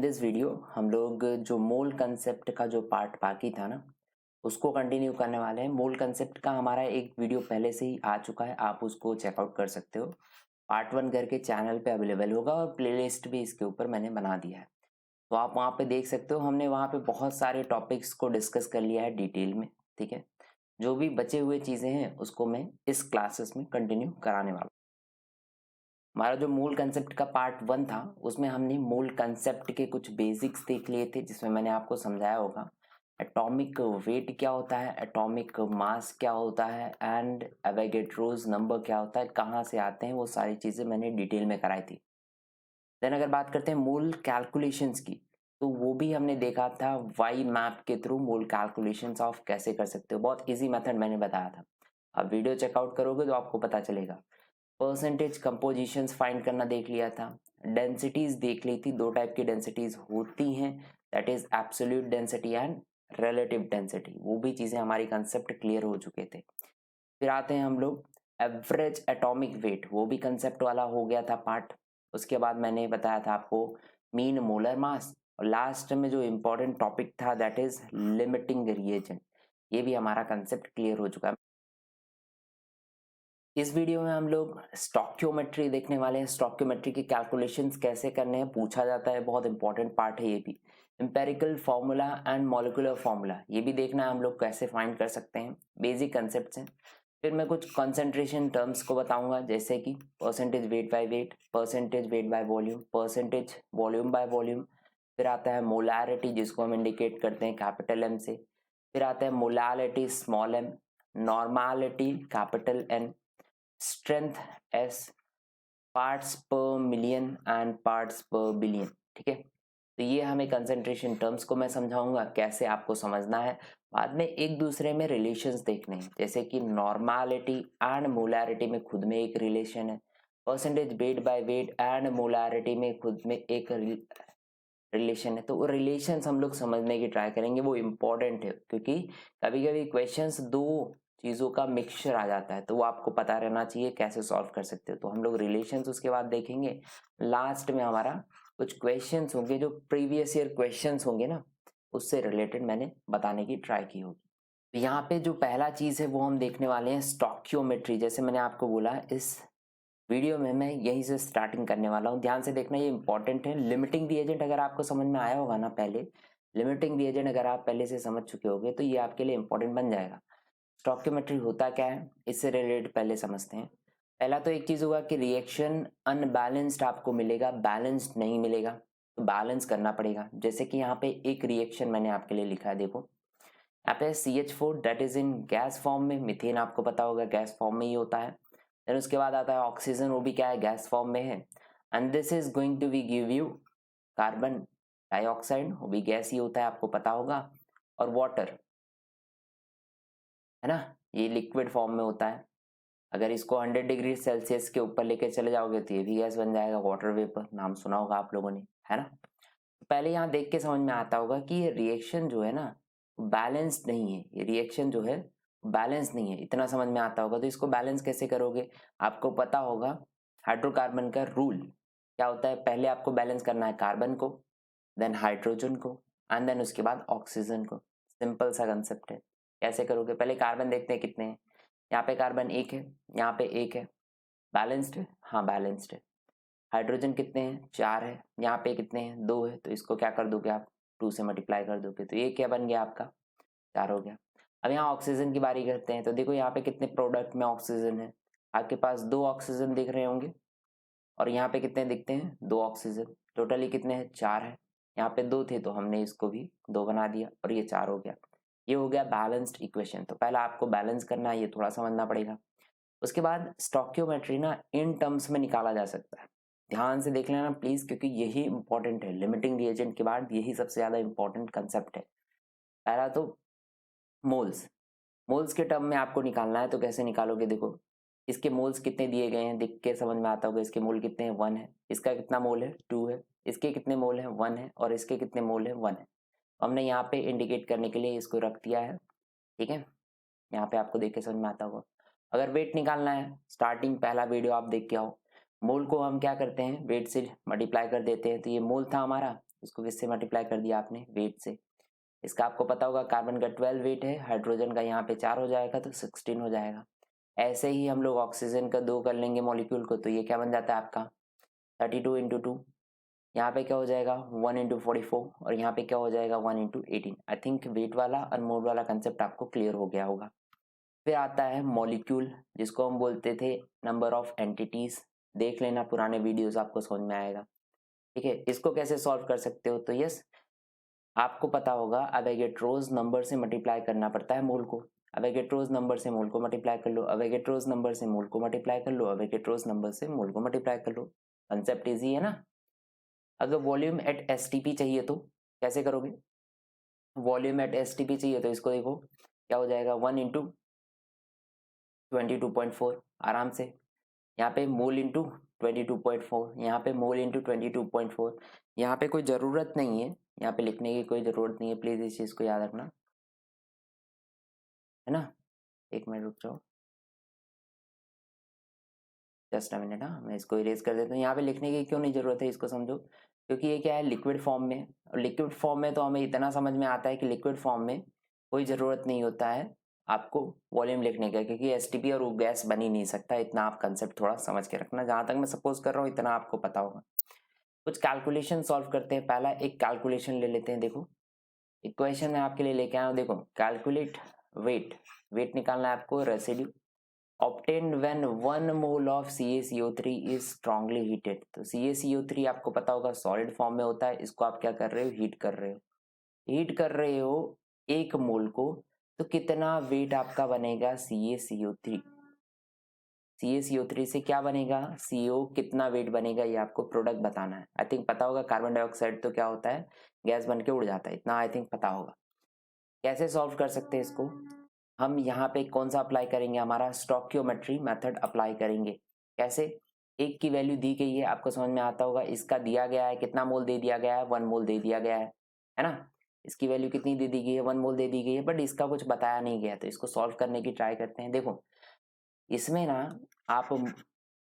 This video हम लोग जो मोल कंसेप्ट का जो पार्ट बाकी था ना उसको कंटिन्यू करने वाले हैं। मोल कंसेप्ट का हमारा एक वीडियो पहले से ही आ चुका है, आप उसको चेकआउट कर सकते हो। पार्ट 1 करके चैनल पे अवेलेबल होगा और प्लेलिस्ट भी इसके ऊपर मैंने बना दिया है, तो आप वहाँ पे देख सकते हो। हमने वहाँ पे बहुत सारे टॉपिक्स को डिस्कस कर लिया है डिटेल में, ठीक है। जो भी बचे हुए चीज़ें हैं उसको मैं इस क्लासेस में कंटिन्यू कराने वाला हूँ। हमारा जो मूल कंसेप्ट का पार्ट 1 था उसमें हमने मूल कंसेप्ट के कुछ बेसिक्स देख लिए थे, जिसमें मैंने आपको समझाया होगा एटॉमिक वेट क्या होता है, एटॉमिक मास क्या होता है एंड एवोगैड्रोस नंबर क्या होता है, कहाँ से आते हैं, वो सारी चीज़ें मैंने डिटेल में कराई थी। देन अगर बात करते हैं मूल कैलकुलेशंस की, तो वो भी हमने देखा था वाई मैप के थ्रू मूल कैलकुलेशंस ऑफ कैसे कर सकते हो। बहुत इजी मेथड मैंने बताया था, आप वीडियो चेकआउट करोगे तो आपको पता चलेगा। परसेंटेज कंपोजिशंस फाइंड करना देख लिया था। डेंसिटीज देख ली थी, दो टाइप की डेंसिटीज होती हैं, that is absolute density and relative density. वो भी चीज़ें हमारी कंसेप्ट क्लियर हो चुके थे। फिर आते हैं हम लोग एवरेज एटॉमिक वेट, वो भी कंसेप्ट वाला हो गया था पार्ट। उसके बाद मैंने बताया था आपको मीन मोलर मास, और लास्ट में जो इम्पोर्टेंट टॉपिक था दैट इज लिमिटिंग रिएजेंट। ये भी हमारा कंसेप्ट क्लियर हो चुका है। इस वीडियो में हम लोग स्टॉक्योमेट्री देखने वाले हैं। स्टॉक्योमेट्री की कैलकुलेशंस कैसे करने हैं पूछा जाता है, बहुत इंपॉर्टेंट पार्ट है ये भी। Empirical formula and molecular formula, ये भी देखना है हम लोग कैसे फाइंड कर सकते हैं, बेसिक कंसेप्ट्स हैं। फिर मैं कुछ कंसंट्रेशन टर्म्स को बताऊंगा, जैसे कि percentage weight by wait, percentage weight by volume, percentage volume by volume. फिर आता है मोलारिटी, जिसको हम इंडिकेट करते हैं कैपिटल एम से। फिर आता है molality small M, normality capital N, strength S, parts per million and parts per billion, ठीक है। तो ये हमें कंसंट्रेशन टर्म्स को मैं समझाऊंगा कैसे आपको समझना है। बाद में एक दूसरे में रिलेशंस देखने हैं, जैसे कि नॉर्मालिटी एंड मोलारिटी में खुद में एक रिलेशन है, percentage weight by wait and molarity में खुद में एक रिलेशन है। तो वो रिलेशंस हम लोग समझने की ट्राई करेंगे, वो इम्पोर्टेंट है, क्योंकि कभी कभी क्वेश्चंस दो चीज़ों का मिक्सचर आ जाता है, तो वो आपको पता रहना चाहिए कैसे सॉल्व कर सकते हो। तो हम लोग रिलेशंस उसके बाद देखेंगे। लास्ट में हमारा कुछ क्वेश्चंस होंगे जो प्रीवियस ईयर क्वेश्चंस होंगे ना, उससे रिलेटेड मैंने बताने की ट्राई की होगी। तो यहाँ पे जो पहला चीज़ है वो हम देखने वाले हैं स्टॉक्योमेट्री। जैसे मैंने आपको बोला, इस वीडियो में मैं यहीं से स्टार्टिंग करने वाला हूँ, ध्यान से देखना, ये इंपॉर्टेंट है। लिमिटिंग रिएजेंट अगर आपको समझ में आया होगा ना पहले, लिमिटिंग रिएजेंट अगर आप पहले से समझ चुके होगे तो ये आपके लिए इंपॉर्टेंट बन जाएगा। स्टॉक्योमेट्री होता क्या है, इससे रिलेटेड पहले समझते हैं। पहला तो एक चीज होगा कि रिएक्शन अनबैलेंस्ड आपको मिलेगा, बैलेंस्ड नहीं मिलेगा, तो बैलेंस करना पड़ेगा। जैसे कि यहाँ पे एक रिएक्शन मैंने आपके लिए लिखा है, देखो यहाँ पे CH4 that is in gas form में, मिथेन आपको पता होगा गैस फॉर्म में ही होता है। देन उसके बाद आता है ऑक्सीजन, वो भी क्या है, गैस फॉर्म में है। And this is going to be give you carbon dioxide, वो भी गैस ही होता है, आपको पता होगा। और वाटर है ना, ये लिक्विड फॉर्म में होता है। अगर इसको 100 डिग्री सेल्सियस के ऊपर लेके चले जाओगे तो ये भी गैस बन जाएगा, वाटर वेपर, नाम सुना होगा आप लोगों ने, है ना। पहले यहाँ देख के समझ में आता होगा कि ये रिएक्शन जो है ना बैलेंस्ड नहीं है, ये रिएक्शन जो है बैलेंस नहीं है, इतना समझ में आता होगा। तो इसको बैलेंस कैसे करोगे, आपको पता होगा हाइड्रोकार्बन का रूल क्या होता है। पहले आपको बैलेंस करना है कार्बन को, देन हाइड्रोजन को, एंड देन उसके बाद ऑक्सीजन को। सिंपल सा कंसेप्ट है। कैसे करोगे, पहले कार्बन देखते हैं कितने हैं। यहाँ पे कार्बन एक है, यहाँ पे एक है, बैलेंस्ड है, हाँ बैलेंस्ड है। हाइड्रोजन कितने हैं, चार है, यहाँ पे कितने हैं, दो है, तो इसको क्या कर दोगे आप, टू से मल्टीप्लाई कर दोगे, तो ये क्या बन गया आपका, चार हो गया। अब यहाँ ऑक्सीजन की बारी करते हैं, तो देखो यहाँ पे कितने प्रोडक्ट में ऑक्सीजन है, आपके पास दो ऑक्सीजन दिख रहे होंगे, और यहाँ पे कितने दिखते हैं, दो ऑक्सीजन, टोटली कितने हैं, चार है। यहाँ पे दो थे तो हमने इसको भी दो बना दिया, और ये चार हो गया। ये हो गया बैलेंस्ड इक्वेशन। तो पहला आपको बैलेंस करना है, ये थोड़ा समझना पड़ेगा। उसके बाद स्टॉक्योमेट्री ना इन टर्म्स में निकाला जा सकता है, ध्यान से देख लेना प्लीज, क्योंकि यही इंपॉर्टेंट है। लिमिटिंग रिएजेंट के बाद यही सबसे ज्यादा इंपॉर्टेंट कंसेप्ट है। पहला तो मोल्स, मोल्स के टर्म में आपको निकालना है, तो कैसे निकालोगे, देखो इसके मोल्स कितने दिए गए हैं, देख के समझ में आता होगा। इसके मोल कितने हैं, वन है, इसका कितना मोल है, टू है, इसके कितने मोल है, वन है, और इसके कितने मोल है, वन है। हमने यहाँ पे इंडिकेट करने के लिए इसको रख दिया है, ठीक है। यहाँ पे आपको देख के समझ में आता होगा। अगर वेट निकालना है, स्टार्टिंग पहला वीडियो आप देख के आओ, मोल को हम क्या करते हैं, वेट से मल्टीप्लाई कर देते हैं, तो ये मोल था हमारा, इसको किससे मल्टीप्लाई कर दिया आपने, वेट से। इसका आपको पता होगा कार्बन का 12 वेट है, हाइड्रोजन का यहाँ पे 4 हो जाएगा तो 16 हो जाएगा। ऐसे ही हम लोग ऑक्सीजन का 2 कर लेंगे मॉलिक्यूल को, तो ये क्या बन जाता है आपका 32 इंटू 2, यहाँ पे क्या हो जाएगा 1 इंटू 44, और यहाँ पे क्या हो जाएगा 1 इंटू 18। आई थिंक वेट वाला और मोल वाला कंसेप्ट आपको क्लियर हो गया होगा। फिर आता है मॉलिक्यूल, जिसको हम बोलते थे नंबर ऑफ एंटिटीज। देख लेना पुराने वीडियोस, आपको समझ में आएगा। ठीक है, इसको कैसे सॉल्व कर सकते हो, तो यस आपको पता होगा अवेगेट्रोज नंबर से मल्टीप्लाई करना पड़ता है मोल को। अवेगेट्रोज नंबर से मोल को मल्टीप्लाई कर लो, अवेगेट्रोज नंबर से मोल को मल्टीप्लाई कर लो, अवेगेट्रोज नंबर से मोल को मल्टीप्लाई कर लो। कंसेप्ट इजी है ना। अगर वॉल्यूम एट एसटीपी चाहिए तो कैसे करोगे, वॉल्यूम एट एसटीपी चाहिए तो इसको देखो क्या हो जाएगा 1 इंटू 22.4 आराम से। यहाँ पे मोल इंटू 22.4, यहाँ पे मोल इंटू 22.4। यहाँ पे कोई ज़रूरत नहीं है, यहाँ पे लिखने की कोई ज़रूरत नहीं है, प्लीज़ इस चीज़ को याद रखना, है ना। एक मिनट रुक जाओ, जस्ट अ मिनट। हाँ, मैं इसको इरेज कर देता हूँ। यहाँ पे लिखने की क्यों नहीं ज़रूरत है, इसको समझो, क्योंकि ये क्या है लिक्विड फॉर्म में, और लिक्विड फॉर्म में तो हमें इतना समझ में आता है कि लिक्विड फॉर्म में कोई ज़रूरत नहीं होता है आपको वॉल्यूम लिखने का, क्योंकि एसटीपी और वो गैस बन ही नहीं सकता। इतना आप कंसेप्ट थोड़ा समझ के रखना, जहाँ तक मैं सपोज कर रहा हूँ इतना आपको पता होगा। कुछ कैलकुलेशन सॉल्व करते हैं। पहला एक कैलकुलेशन ले लेते हैं। देखो इक्वेशन है आपके लिए लेके आया हूँ, देखो कैलकुलेट वेट, वेट निकालना है आपको residue obtained when 1 mole of CaCO3 is strongly heated। तो CaCO3 आपको पता होगा सॉलिड फॉर्म में होता है, इसको आप क्या कर रहे हो, हीट कर रहे हो। हीट कर रहे हो 1 मोल को, तो कितना वेट आपका बनेगा CaCO3। CaCO3 से क्या बनेगा, CO कितना वेट बनेगा, ये आपको प्रोडक्ट बताना है। आई थिंक पता होगा कार्बन डाइऑक्साइड तो क्या होता है, गैस बन के उड़ जाता है, इतना आई थिंक पता होगा। कैसे सॉल्व कर सकते हैं इसको, हम यहाँ पे कौन सा अप्लाई करेंगे, हमारा स्टोकियोमेट्री मेथड अप्लाई करेंगे। कैसे, एक की वैल्यू दी गई है, आपको समझ में आता होगा, इसका दिया गया है कितना मोल दे दिया गया है, 1 मोल दे दिया गया है ना। इसकी वैल्यू कितनी दे दी गई है, 1 मोल दे दी गई है, बट इसका कुछ बताया नहीं गया, तो इसको सॉल्व करने की ट्राई करते हैं। देखो इसमें ना आप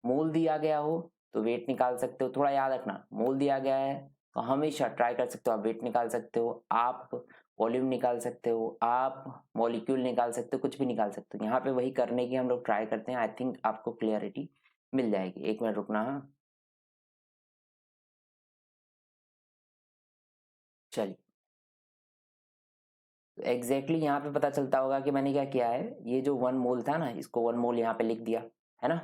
मोल दिया गया हो तो वेट निकाल सकते हो, थोड़ा याद रखना, मोल दिया गया है तो हमेशा ट्राई कर सकते हो, आप वेट निकाल सकते हो, आप वॉल्यूम निकाल सकते हो, आप मॉलिक्यूल निकाल सकते हो, कुछ भी निकाल सकते हो। यहाँ पे वही करने की हम लोग ट्राई करते हैं, आई थिंक आपको क्लियरिटी मिल जाएगी। एक मिनट रुकना। हाँ चलिए, तो एग्जैक्टली यहाँ पे पता चलता होगा कि मैंने क्या किया है, ये जो 1 मोल था ना, इसको 1 मोल यहाँ पे लिख दिया है ना,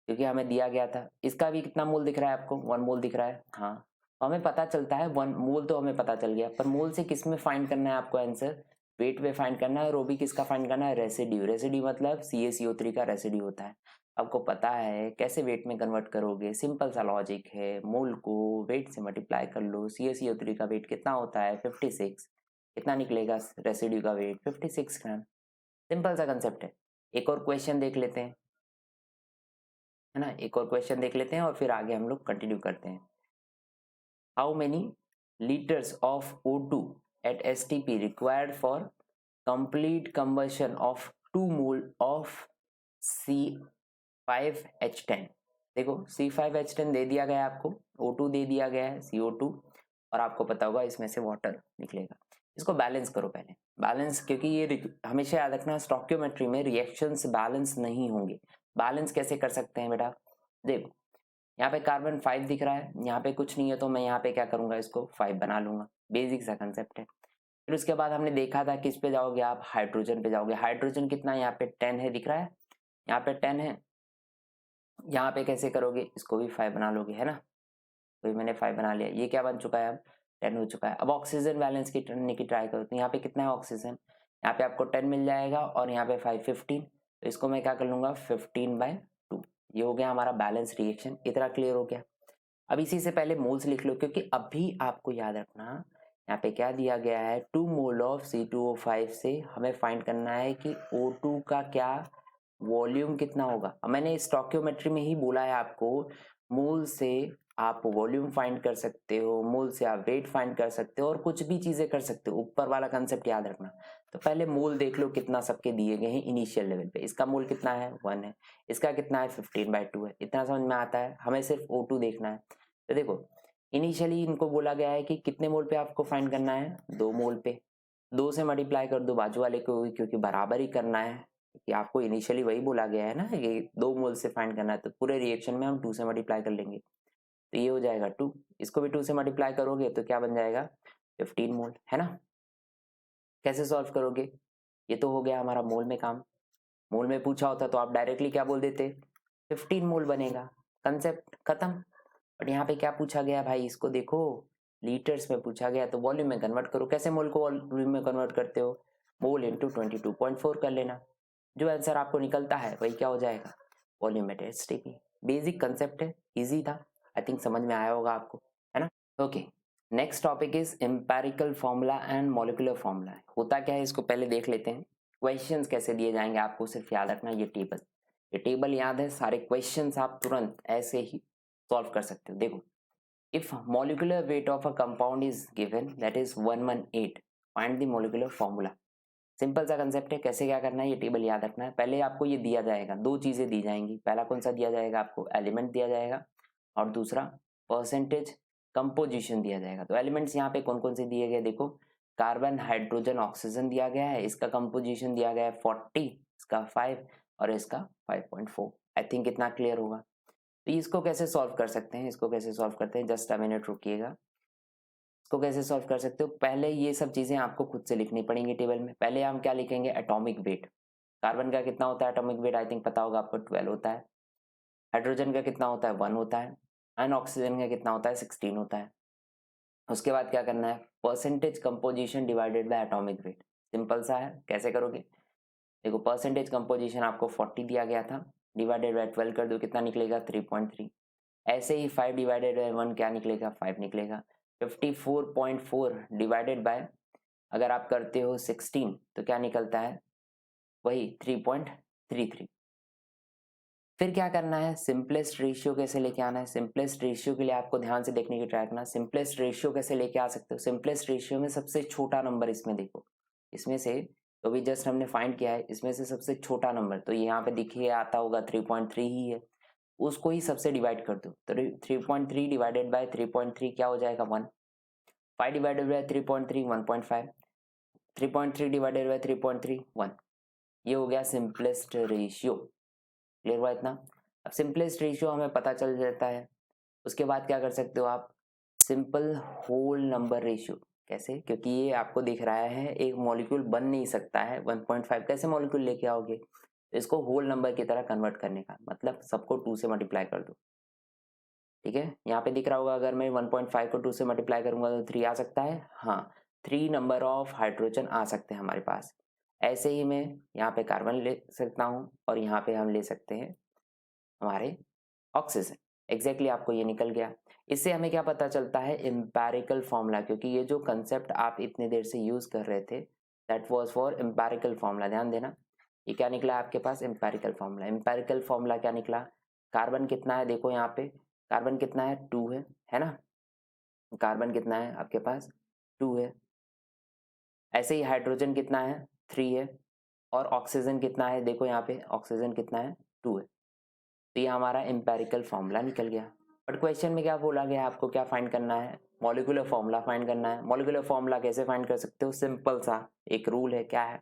क्योंकि हमें दिया गया था। इसका भी कितना मोल दिख रहा है आपको, 1 मोल दिख रहा है। हाँ, तो हमें पता चलता है 1 मोल तो हमें पता चल गया, पर मोल से किस में फाइंड करना है आपको आंसर, वेट में फाइंड करना है, और वो भी किसका फाइंड करना है, रेसिड्यू। रेसिड्यू मतलब CaCO3 का रेसिड्यू होता है। आपको पता है कैसे वेट में कन्वर्ट करोगे, सिंपल सा लॉजिक है, मोल को वेट से मल्टीप्लाई कर लो। CaCO3 का वेट कितना होता है 56, कितना निकलेगा रेसिड्यू का वेट 56 ग्राम। सिंपल सा कंसेप्ट है। एक और क्वेश्चन देख लेते हैं, है ना, एक और क्वेश्चन देख लेते हैं और फिर आगे हम लोग कंटिन्यू करते हैं। How many litres of O2 at STP required for complete combustion of 2 mole of C5H10। देखो C5H10 दे दिया गया है आपको, O2 दे दिया गया है, CO2, और आपको पता होगा इसमें से वाटर निकलेगा। इसको बैलेंस करो पहले, बैलेंस, क्योंकि ये हमेशा याद रखना स्टोकियोमेट्री में रिएक्शंस बैलेंस नहीं होंगे। बैलेंस कैसे कर सकते हैं बेटा, देखो यहाँ पे कार्बन 5 दिख रहा है, यहाँ पे कुछ नहीं है, तो मैं यहाँ पे क्या करूंगा, इसको 5 बना लूंगा। बेसिक सा कंसेप्ट है। फिर उसके बाद हमने देखा था किस पे जाओगे आप, हाइड्रोजन पे जाओगे। हाइड्रोजन कितना है, यहाँ पे 10 है, दिख रहा है, यहाँ पे 10 है। यहाँ पे कैसे करोगे, इसको भी 5 बना लोगे, है ना। तो मैंने 5 बना लिया, ये क्या बन चुका है, अब 10 हो चुका है। अब ऑक्सीजन बैलेंस की करने की ट्राई करो, तो यहाँ पे कितना है ऑक्सीजन, यहाँ पे आपको 10 मिल जाएगा, और यहाँ पे 5 15, तो इसको मैं क्या कर लूंगा 15/2। ये हो गया हमारा बैलेंस रिएक्शन। इतना क्लियर हो गया। अब इसी से पहले मोल्स लिख लो, क्योंकि अभी आपको याद रखना यहाँ पे क्या दिया गया है, 2 मोल ऑफ C2O5 से हमें फाइंड करना है कि O2 का क्या वॉल्यूम कितना होगा। अब मैंने स्टोकियोमेट्री में ही बोला है आपको, मोल से आप वॉल्यूम फाइंड कर सकते हो, मोल से आप वेट फाइंड कर सकते हो, और कुछ भी चीजें कर सकते हो। ऊपर वाला कंसेप्ट याद रखना। तो पहले मोल देख लो कितना सबके दिए गए हैं इनिशियल लेवल पे। इसका मोल कितना है 1 है, इसका कितना है 15/2 है। इतना समझ में आता है, हमें सिर्फ O2 देखना है। तो देखो इनिशियली इनको बोला गया है कि कितने मोल पे आपको फाइंड करना है, 2 मोल पे। 2 से मल्टीप्लाई कर दो बाजू वाले को भी, क्योंकि बराबर ही करना है, कि आपको इनिशियली वही बोला गया है ना कि 2 मोल से फाइंड करना है, तो पूरे रिएक्शन में हम 2 से मल्टीप्लाई कर लेंगे। तो ये हो जाएगा 2, इसको भी 2 से मल्टीप्लाई करोगे तो क्या बन जाएगा 15 मोल, है ना। कैसे सॉल्व करोगे, ये तो हो गया हमारा मोल में काम। मोल में पूछा होता तो आप डायरेक्टली क्या बोल देते, 15 मोल बनेगा, कंसेप्ट खत्म। बट यहाँ पे क्या पूछा गया भाई, इसको देखो, लीटर्स में पूछा गया, तो वॉल्यूम में कन्वर्ट करो। कैसे मोल को वॉल्यूम में कन्वर्ट करते हो, मोल इंटू 22.4 कर लेना, जो आंसर आपको निकलता है वही क्या हो जाएगा, वॉल्यूमेट्रिक स्टेपी। बेसिक कंसेप्ट है, इजी था, आई थिंक समझ में आया होगा आपको, है ना। Okay, next topic is empirical formula and molecular formula. होता क्या है इसको पहले देख लेते हैं। क्वेश्चंस कैसे दिए जाएंगे आपको सिर्फ याद रखना, ये टेबल याद है, सारे क्वेश्चंस आप तुरंत ऐसे ही सॉल्व कर सकते हो। देखो, if molecular weight of a compound is given that is 118, find the molecular formula. Simple सा कंसेप्ट है, कैसे क्या करना है ये टेबल याद रखना है। पहले आपको ये दिया जाएगा, 2 चीजें दी जाएंगी। पहला कौन सा दिया जाएगा आपको, एलिमेंट दिया जाएगा, और दूसरा परसेंटेज कंपोजिशन दिया जाएगा। तो एलिमेंट्स यहाँ पे कौन कौन से दिए गए, देखो, कार्बन हाइड्रोजन ऑक्सीजन दिया गया है, इसका कंपोजिशन दिया गया है 40, इसका 5 और इसका 5.4। आई थिंक इतना क्लियर होगा। तो इसको कैसे सॉल्व कर सकते हैं, इसको कैसे सॉल्व करते हैं, जस्ट अ मिनट रुकिएगा। इसको कैसे सॉल्व कर सकते हो, पहले ये सब चीजें आपको खुद से लिखनी पड़ेंगी टेबल में। पहले हम क्या लिखेंगे, एटॉमिक वेट। कार्बन का कितना होता है एटॉमिक वेट, आई थिंक पता होगा आपको, 12 होता है। हाइड्रोजन का कितना होता है, 1 होता है। एंड ऑक्सीजन का कितना होता है, 16 होता है। उसके बाद क्या करना है, percentage composition divided by atomic weight. Simple सा है, कैसे करोगे, देखो, परसेंटेज कंपोजिशन आपको 40 दिया गया था, डिवाइडेड बाय 12 कर दो, कितना निकलेगा 3.3। ऐसे ही 5 डिवाइडेड बाय 1 क्या निकलेगा, 5 निकलेगा। 54.4 डिवाइडेड बाय, अगर आप करते हो 16 तो क्या निकलता है, वही 3.33। फिर क्या करना है, सिंपलेस्ट रेशियो कैसे लेके आना है। सिंपलेस्ट रेशियो के लिए आपको ध्यान से देखने की ट्राई करना। सिंपलेस्ट रेशियो कैसे लेके आ सकते हो, सिंपलेस्ट रेशियो में सबसे छोटा नंबर, इसमें देखो, इसमें से तो भी जस्ट हमने फाइंड किया है, इसमें से सबसे छोटा नंबर तो यहाँ पे दिखिए आता होगा 3.3 ही है, उसको ही सबसे डिवाइड कर दो। तो 3.3 डिवाइडेड बाय 3.3 क्या हो जाएगा, 1। 5 डिवाइडेड बाय 3.3 1.5। 3.3 divided by 3.3 1। ये हो गया सिंपलेस्ट रेशियो। क्लियर हुआ इतना। अब सिंपलेस्ट रेशियो हमें पता चल जाता है, उसके बाद क्या कर सकते हो आप, सिंपल होल नंबर रेशियो। कैसे, क्योंकि ये आपको दिख रहा है एक मॉलिक्यूल बन नहीं सकता है 1.5, कैसे मॉलिक्यूल लेके आओगे, तो इसको होल नंबर की तरह कन्वर्ट करने का मतलब सबको 2 से मल्टीप्लाई कर दो। ठीक है, यहाँ पे दिख रहा होगा, अगर मैं 1.5 को 2 से मल्टीप्लाई करूंगा तो 3 आ सकता है, हाँ, 3 नंबर ऑफ हाइड्रोजन आ सकते हैं हमारे पास। ऐसे ही मैं यहाँ पे कार्बन ले सकता हूँ और यहाँ पे हम ले सकते हैं हमारे ऑक्सीजन। एग्जैक्टली आपको ये निकल गया। इससे हमें क्या पता चलता है, एम्पेरिकल फॉर्मूला, क्योंकि ये जो कंसेप्ट आप इतने देर से यूज कर रहे थे that was for empirical formula. ध्यान देना, ये क्या निकला आपके पास, एम्पेरिकल फॉर्मूला। एम्पेरिकल फॉर्मूला क्या निकला, कार्बन कितना है, देखो यहाँ पे कार्बन कितना है, 2 है ना। कार्बन कितना है आपके पास, 2 है। ऐसे ही हाइड्रोजन कितना है, 3 है। और ऑक्सीजन कितना है, देखो यहाँ पे ऑक्सीजन कितना है, 2 है। तो ये हमारा एम्पेरिकल फॉर्मूला निकल गया। बट क्वेश्चन में क्या बोला गया है, आपको क्या फाइंड करना है, मॉलिक्यूलर फॉर्मूला फाइंड करना है। मॉलिक्यूलर फॉर्मूला कैसे फाइंड कर सकते हो, सिंपल सा एक रूल है, क्या है,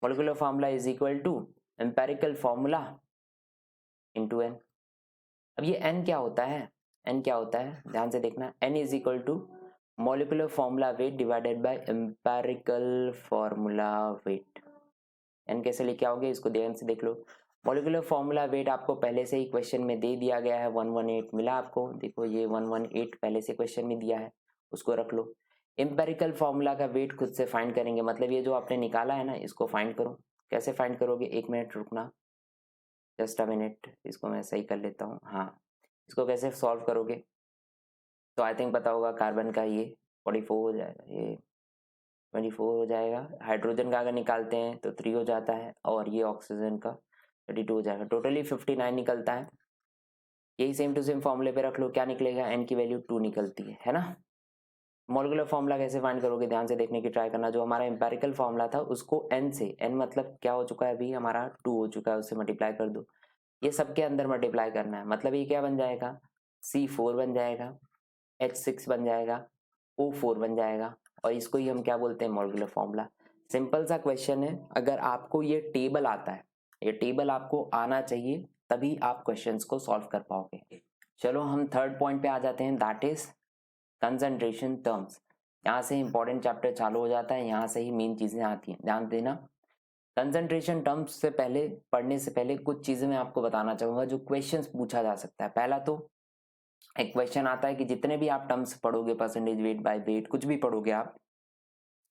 molecular formula is equal to empirical formula into n. अब ये एन क्या होता है, एन क्या होता है, ध्यान से देखना, n is equal to molecular formula weight divided by empirical formula weight. N कैसे लेके आओगे, इसको ध्यान से देख लो। मॉलिक्यूलर फॉर्मूला वेट आपको पहले से ही क्वेश्चन में दे दिया गया है, 118 मिला आपको, देखो ये 118 पहले से क्वेश्चन में दिया है, उसको रख लो। एम्पेरिकल फॉर्मूला का वेट खुद से फाइंड करेंगे, मतलब ये जो आपने निकाला है ना, इसको फाइंड करो। कैसे फाइंड करोगे, 1 मिनट रुकना, जस्ट अ मिनट, इसको मैं सही कर लेता हूँ। हाँ, इसको कैसे सॉल्व करोगे, तो आई थिंक पता होगा, कार्बन का ये 44 हो जाएगा, ये 24 हो जाएगा। हाइड्रोजन का अगर निकालते हैं तो 3 हो जाता है, और ये ऑक्सीजन का 32 हो जाएगा, टोटली 59 निकलता है। यही सेम टू सेम फॉर्मूले पे रख लो, क्या निकलेगा, एन की वैल्यू 2 निकलती है ना। मॉलिक्यूलर फॉर्मूला कैसे फाइंड करोगे, ध्यान से देखने की ट्राई करना। जो हमारा एम्पेरिकल फॉर्मूला था उसको एन से, एन मतलब क्या हो चुका है अभी हमारा 2 हो चुका है, उससे मल्टीप्लाई कर दो। ये सबके अंदर मल्टीप्लाई करना है, मतलब ये क्या बन जाएगा, C4 बन जाएगा। H6 बन जाएगा, O4 बन जाएगा, और इसको ही हम क्या बोलते हैं, मॉलिक्यूलर फॉर्मूला। सिंपल सा क्वेश्चन है, अगर आपको ये टेबल आता है, ये टेबल आपको आना चाहिए, तभी आप क्वेश्चंस को सॉल्व कर पाओगे। चलो हम थर्ड पॉइंट पे आ जाते हैं, दैट इज कंसंट्रेशन टर्म्स। यहाँ से इंपॉर्टेंट चैप्टर चालू हो जाता है, यहाँ से ही मेन चीजें आती हैं, ध्यान देना। कंसंट्रेशन टर्म्स से पहले, पढ़ने से पहले कुछ चीजें मैं आपको बताना चाहूंगा जो क्वेश्चंस पूछा जा सकता है। पहला तो एक क्वेश्चन आता है कि जितने भी आप टर्म्स पढ़ोगे, परसेंटेज, वेट बाय वेट, कुछ भी पढ़ोगे आप,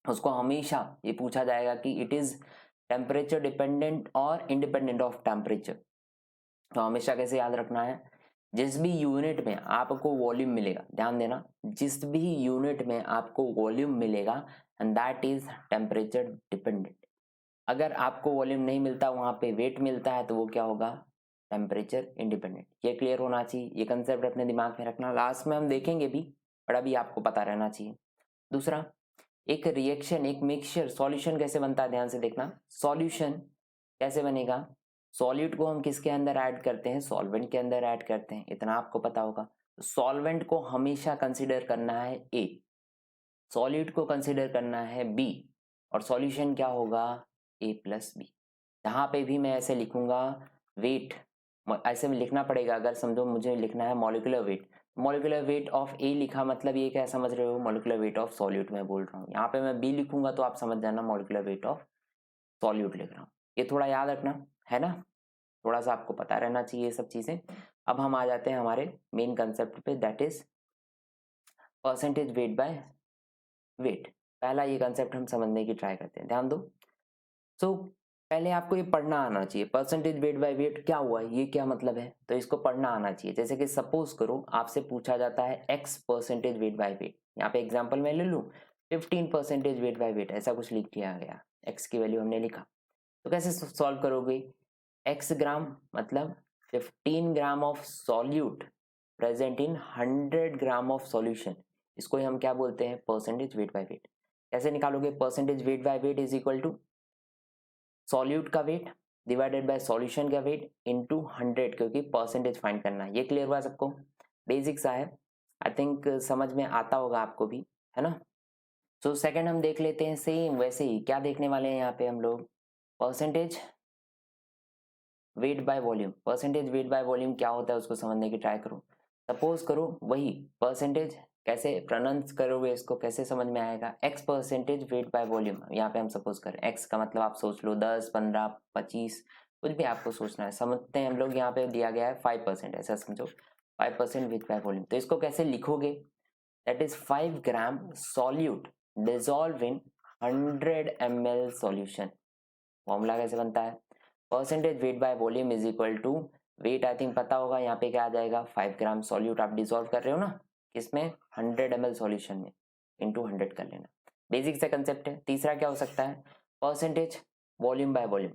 उसको हमेशा ये पूछा जाएगा कि इट इज टेम्परेचर डिपेंडेंट और इंडिपेंडेंट ऑफ टेम्परेचर। तो हमेशा कैसे याद रखना है, जिस भी यूनिट में आपको वॉल्यूम मिलेगा, ध्यान देना, जिस भी यूनिट में आपको वॉल्यूम मिलेगा and that is temperature dependent. अगर आपको वॉल्यूम नहीं मिलता, वहां पे वेट मिलता है, तो वो क्या होगा, टेम्परेचर इंडिपेंडेंट। ये क्लियर होना चाहिए, ये कंसेप्ट अपने दिमाग में रखना, लास्ट में हम देखेंगे भी, पर अभी आपको पता रहना चाहिए। दूसरा, एक रिएक्शन, एक मिक्सचर, सॉल्यूशन कैसे बनता है, ध्यान से देखना। सॉल्यूशन कैसे बनेगा, सॉल्यूट को हम किसके अंदर ऐड करते हैं, सॉल्वेंट के अंदर ऐड करते हैं, इतना आपको पता होगा। सॉल्वेंट को हमेशा कंसिडर करना है ए, सॉल्यूट को कंसिडर करना है बी, और सॉल्यूशन क्या होगा, ए प्लस बी। यहाँ पे भी मैं ऐसे लिखूंगा, वेट ऐसे में लिखना पड़ेगा, अगर समझो मुझे लिखना है molecular weight, molecular weight of A लिखा, मतलब ये क्या समझ रहे हो, मॉलिक्यूलर वेट ऑफ सॉल्यूट मैं बोल रहा हूँ। यहाँ पे मैं बी लिखूंगा तो आप समझ जाना मॉलिक्यूलर वेट ऑफ सॉल्यूट लिख रहा हूँ। ये थोड़ा याद रखना है ना, थोड़ा सा आपको पता रहना चाहिए ये सब चीजें। अब हम आ जाते हैं हमारे मेन कंसेप्ट पे, that is percentage weight by wait. पहला ये कंसेप्ट हम समझने की ट्राई करते हैं, ध्यान दो। सो पहले आपको ये पढ़ना आना चाहिए, परसेंटेज वेट बाय वेट क्या हुआ, ये क्या मतलब है, तो इसको पढ़ना आना चाहिए। जैसे कि सपोज करो आपसे पूछा जाता है x percentage weight by wait, यहाँ पे एग्जांपल मैं ले लूँ 15% वेट बाय वेट, ऐसा कुछ लिख दिया गया, x की वैल्यू हमने लिखा, तो कैसे सॉल्व करोगे, x ग्राम मतलब 15 gram of solute present in 100 gram of solution, इसको ही हम क्या बोलते हैं, परसेंटेज वेट बाय वेट। कैसे निकालोगे, percentage weight by weight is equal to solute का वेट डिवाइडेड बाय सॉल्यूशन का वेट इनटू 100, क्योंकि परसेंटेज फाइंड करना है। ये क्लियर हुआ सबको, बेसिक सा है, आई थिंक समझ में आता होगा आपको भी, है ना। सो सेकंड हम देख लेते हैं, सेम वैसे ही क्या देखने वाले हैं यहाँ पे हम लोग, percentage weight by volume. Percentage weight by volume क्या होता है उसको समझने की ट्राई करो। सपोज करो वही परसेंटेज, कैसे प्रोनाउंस करोगे इसको, कैसे समझ में आएगा, x percentage weight by volume. यहाँ पे हम सपोज करें x का मतलब आप सोच लो 10, 15, 25, कुछ भी आपको सोचना है, समझते हैं हम लोग। यहाँ पे दिया गया है 5%, ऐसा समझो 5% वेट बाय वॉल्यूम। तो इसको कैसे लिखोगे, that is 5 gram solute dissolve in 100 ml solution. Formula कैसे बनता है, percentage weight by volume is equal to, weight I think पता होगा, यहाँ पे क्या आ जाएगा, 5 ग्राम सॉल्यूट आप डिजोल्व कर रहे हो ना, किसमें, 100 ml सॉल्यूशन में, इंटू 100 कर लेना। बेसिक सा कंसेप्ट है। तीसरा क्या हो सकता है, परसेंटेज वॉल्यूम बाय वॉल्यूम,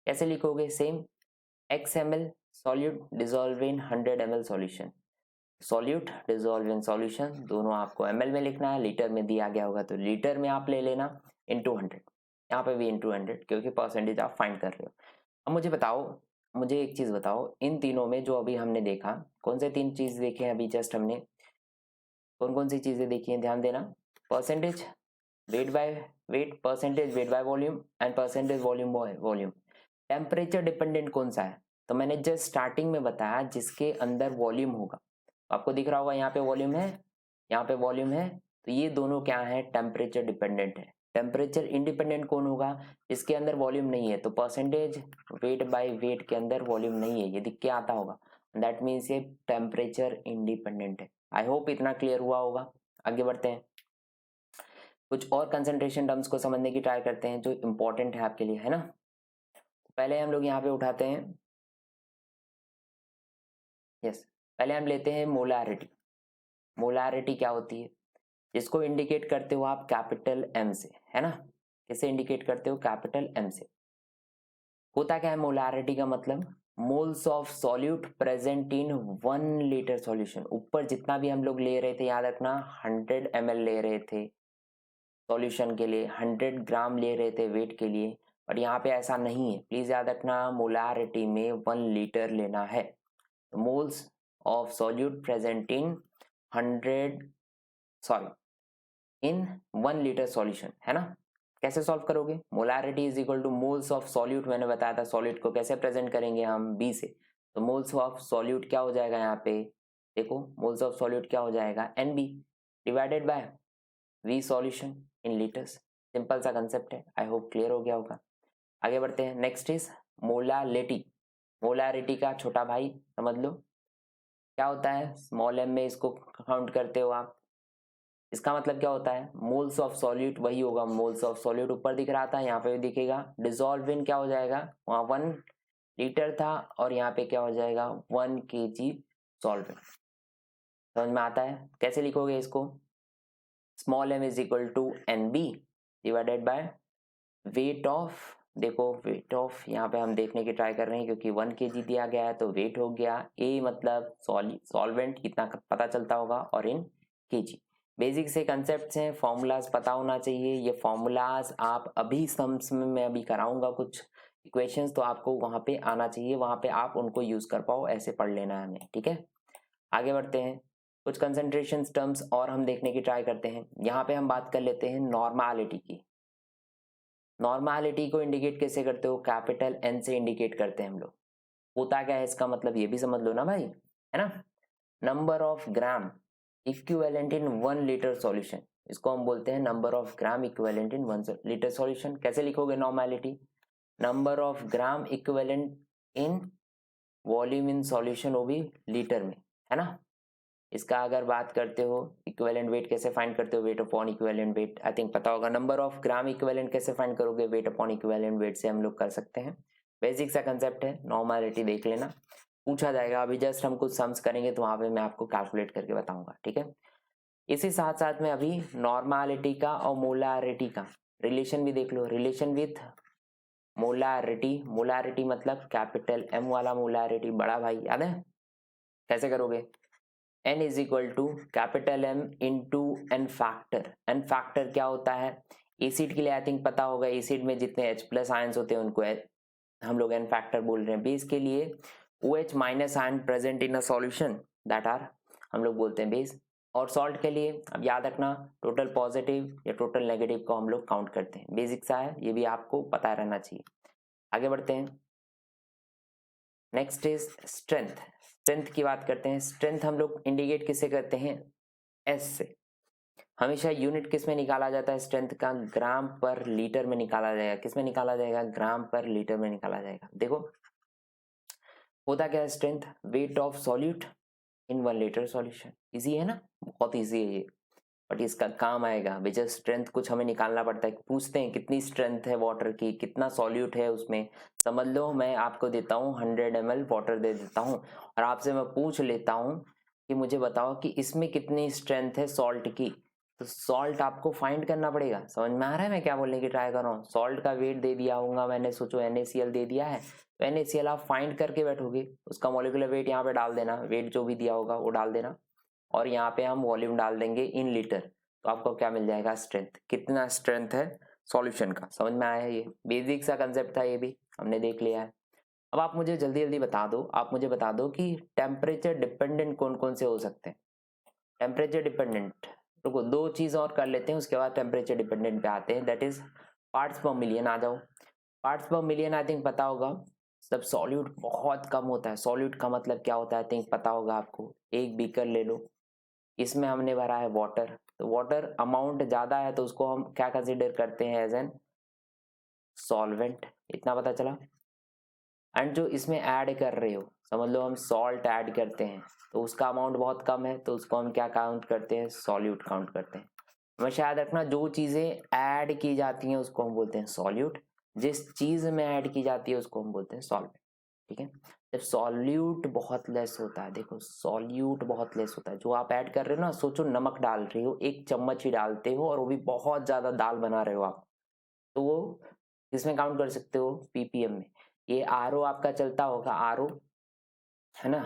कैसे लिखोगे, same x ml solute dissolve in 100 ml solution, solute dissolve in solution, दोनों आपको ml में लिखना है, लीटर में दिया गया होगा तो लीटर में आप ले लेना, इंटू 100, यहाँ पे भी इंटू 100, क्योंकि परसेंटेज आप फाइंड कर रहे हो। अब मुझे बताओ, मुझे एक चीज बताओ, इन तीनों में जो अभी हमने देखा, कौन से तीन चीज देखे हैं अभी जस्ट हमने, कौन कौन सी चीजें देखी हैं, ध्यान देना, percentage weight by wait, percentage weight by volume and percentage volume by volume. Temperature dependent कौन सा है, तो मैंने जस्ट स्टार्टिंग में बताया, जिसके अंदर वॉल्यूम होगा, आपको दिख रहा होगा यहाँ पे वॉल्यूम है, यहाँ पे वॉल्यूम है, तो ये दोनों क्या है, टेम्परेचर डिपेंडेंट है। टेम्परेचर इंडिपेंडेंट कौन होगा, इसके अंदर वॉल्यूम नहीं है, तो परसेंटेज वेट बाय वेट के अंदर वॉल्यूम नहीं है, ये दिख के आता होगा, दैट मीन्स ये टेम्परेचर इंडिपेंडेंट है। आई होप इतना क्लियर हुआ होगा। आगे बढ़ते हैं, कुछ और कंसंट्रेशन टर्म्स को समझने की ट्राई करते हैं जो इंपॉर्टेंट है आपके लिए, है ना। पहले हम लोग यहाँ पे उठाते हैं, यस, पहले हम लेते हैं मोलारिटी। मोलारिटी क्या होती है, जिसको इंडिकेट करते हो आप कैपिटल एम से, है ना, किसे इंडिकेट करते हो, कैपिटल एम से। होता क्या है मोलारिटी का मतलब, moles of solute present in 1 litre solution. ऊपर जितना भी हम लोग ले रहे थे, याद रखना 100 ml ले रहे थे सॉल्यूशन के लिए, 100 ग्राम ले रहे थे वेट के लिए, और यहाँ पे ऐसा नहीं है, प्लीज याद रखना, मोलारिटी में 1 लीटर लेना है। Moles of solute present in 100 sorry in 1 litre solution, है ना। कैसे सॉल्व करोगे, molarity is equal two moles of solute, मैंने बताया था सॉल्यूट को कैसे प्रेजेंट करेंगे हम बी से, तो मोल्स ऑफ सॉल्यूट क्या हो जाएगा यहाँ पे, देखो मोल्स ऑफ सॉल्यूट क्या हो जाएगा NB divided bye V solution in litres. Simple सा कंसेप्ट है, आई होप क्लियर हो गया होगा। आगे बढ़ते हैं, नेक्स्ट इज मोलालिटी। मोलारिटी का छोटा भाई समझ लो क्या होता है, स्मॉल m में इसको काउंट करते हो आप, इसका मतलब क्या होता है, मोल्स ऑफ सॉल्यूट वही होगा, मोल्स ऑफ सॉल्यूट ऊपर दिख रहा था, यहाँ पे भी दिखेगा, डिजोल्व इन क्या हो जाएगा, वहाँ 1 लीटर था और यहाँ पे क्या हो जाएगा 1 kg सॉल्वेंट। समझ में आता है, कैसे लिखोगे इसको, small m is equal to NB divided by weight of, देखो वेट ऑफ यहाँ पे हम देखने की ट्राई कर रहे हैं क्योंकि 1 kg दिया गया है, तो वेट हो गया A मतलब सॉल्वेंट कितना पता चलता होगा और इन kg। बेसिक से कंसेप्ट हैं, फॉर्मूलाज पता होना चाहिए, ये फॉर्मूलाज आप अभी सम्स में मैं अभी कराऊंगा कुछ इक्वेशंस, तो आपको वहाँ पे आना चाहिए, वहाँ पे आप उनको यूज कर पाओ, ऐसे पढ़ लेना है हमें, ठीक है। आगे बढ़ते हैं, कुछ कंसंट्रेशन टर्म्स और हम देखने की ट्राई करते हैं। यहाँ पे हम बात कर लेते हैं नॉर्मालिटी की। नॉर्मालिटी को इंडिकेट कैसे करते हो, कैपिटल N से इंडिकेट करते हैं हम लोग। होता क्या है इसका मतलब ये भी समझ लो ना भाई, है ना। Number of gram equivalent in 1 litre solution, इसको हम बोलते हैं number of gram equivalent in 1 litre solution. कैसे लिखोगे normality, number of gram equivalent in volume in solution, वो भी लीटर में, है ना। इसका अगर बात करते हो इक्विवेलेंट वेट कैसे फाइंड करते हो, weight upon equivalent weight I think पता होगा। नंबर ऑफ ग्राम इक्विवेलेंट कैसे फाइंड करोगे, वेट अपॉन इक्विवेलेंट वेट से हम लोग कर सकते हैं। बेसिक सा कंसेप्ट है, नॉर्मलिटी देख लेना, पूछा जाएगा, अभी जस्ट हम कुछ सम्स करेंगे तो वहां पे मैं आपको कैलकुलेट करके बताऊंगा, ठीक है। इसी साथ साथ में अभी नॉर्मालिटी का और मोलारिटी का रिलेशन भी देख लो, रिलेशन विथ मोलारिटी, मोलारिटी मतलब कैपिटल M वाला मोलारिटी, बड़ा भाई याद है, कैसे करोगे, N is equal to capital M into N factor. N factor क्या होता है, एसिड के लिए आई थिंक पता होगा, एसिड में जितने H+ आयंस होते हैं उनको हम लोग N फैक्टर बोल रहे हैं। बेस के लिए OH minus ion present in a solution that are हम लोग बोलते हैं बेस। और सॉल्ट के लिए अब याद रखना टोटल पॉजिटिव या टोटल नेगेटिव को हम लोग काउंट करते हैं, बेसिक सा है, ये भी आपको पता रहना चाहिए। आगे बढ़ते हैं, नेक्स्ट इज स्ट्रेंथ। स्ट्रेंथ की बात करते हैं, स्ट्रेंथ हम लोग इंडिकेट किससे करते हैं, S से। हमेशा यूनिट किस में निकाला जाता है स्ट्रेंथ का, ग्राम पर लीटर में निकाला जाएगा, किस में निकाला जाएगा, ग्राम पर लीटर में निकाला जाएगा। देखो होता क्या है strength, wait of solute in 1 litre solution. Easy है ना, बहुत इजी है ये, बट इसका काम आएगा बेचा, स्ट्रेंथ कुछ हमें निकालना पड़ता है, पूछते हैं कितनी स्ट्रेंथ है वाटर की, कितना सॉल्यूट है उसमें, समझ लो मैं आपको देता हूँ 100 ml वाटर दे देता हूँ और आपसे मैं पूछ लेता हूँ कि मुझे बताओ कि इसमें कितनी स्ट्रेंथ है सॉल्ट की, तो सॉल्ट आपको फाइंड करना पड़ेगा। समझ में आ रहा है मैं क्या बोलने की ट्राई कर रहा हूँ, सॉल्ट का वेट दे दिया होगा मैंने, सोचो NaCl दे दिया है, तो NaCl आप फाइंड करके बैठोगे, उसका मॉलिक्यूलर वेट यहाँ पे डाल देना, वेट जो भी दिया होगा वो डाल देना, और यहाँ पे हम वॉल्यूम डाल देंगे इन लीटर, तो आपको क्या मिल जाएगा, स्ट्रेंथ, कितना स्ट्रेंथ है सॉल्यूशन का। समझ में आया, ये बेसिक सा कंसेप्ट था, ये भी हमने देख लिया है। अब आप मुझे जल्दी जल्दी बता दो, आप मुझे बता दो कि टेम्परेचर डिपेंडेंट कौन कौन से हो सकते हैं। टेम्परेचर डिपेंडेंट, रुको 2 चीज और कर लेते हैं उसके बाद टेम्परेचर डिपेंडेंट पे आते हैं, that is parts per million. आ जाओ, parts per million I think पता होगा, जब सॉल्यूट बहुत कम होता है, सॉल्यूट का मतलब क्या होता है आई थिंक पता होगा आपको, एक बीकर ले लो, इसमें हमने भरा है वाटर, तो वाटर अमाउंट ज्यादा है तो उसको हम क्या कंसीडर करते हैं, एज एन सॉल्वेंट, इतना पता चला। एंड जो इसमें ऐड कर रहे हो, समझ लो हम सॉल्ट ऐड करते हैं तो उसका अमाउंट बहुत कम है, तो उसको हम क्या काउंट करते हैं, सॉल्यूट काउंट करते हैं। हमेशा याद रखना जो चीजें ऐड की जाती हैं उसको हम बोलते हैं सॉल्यूट, जिस चीज में ऐड की जाती है उसको हम बोलते हैं सॉल्वेंट, ठीक है। जब सॉल्यूट बहुत लेस होता है, देखो सॉल्यूट बहुत लेस होता है, जो आप ऐड कर रहे हो ना, सोचो नमक डाल रहे हो, 1 चम्मच ही डालते हो और वो भी बहुत ज्यादा दाल बना रहे हो आप, तो वो किसमें काउंट कर सकते हो, ppm में। ये RO आपका चलता होगा, RO है ना,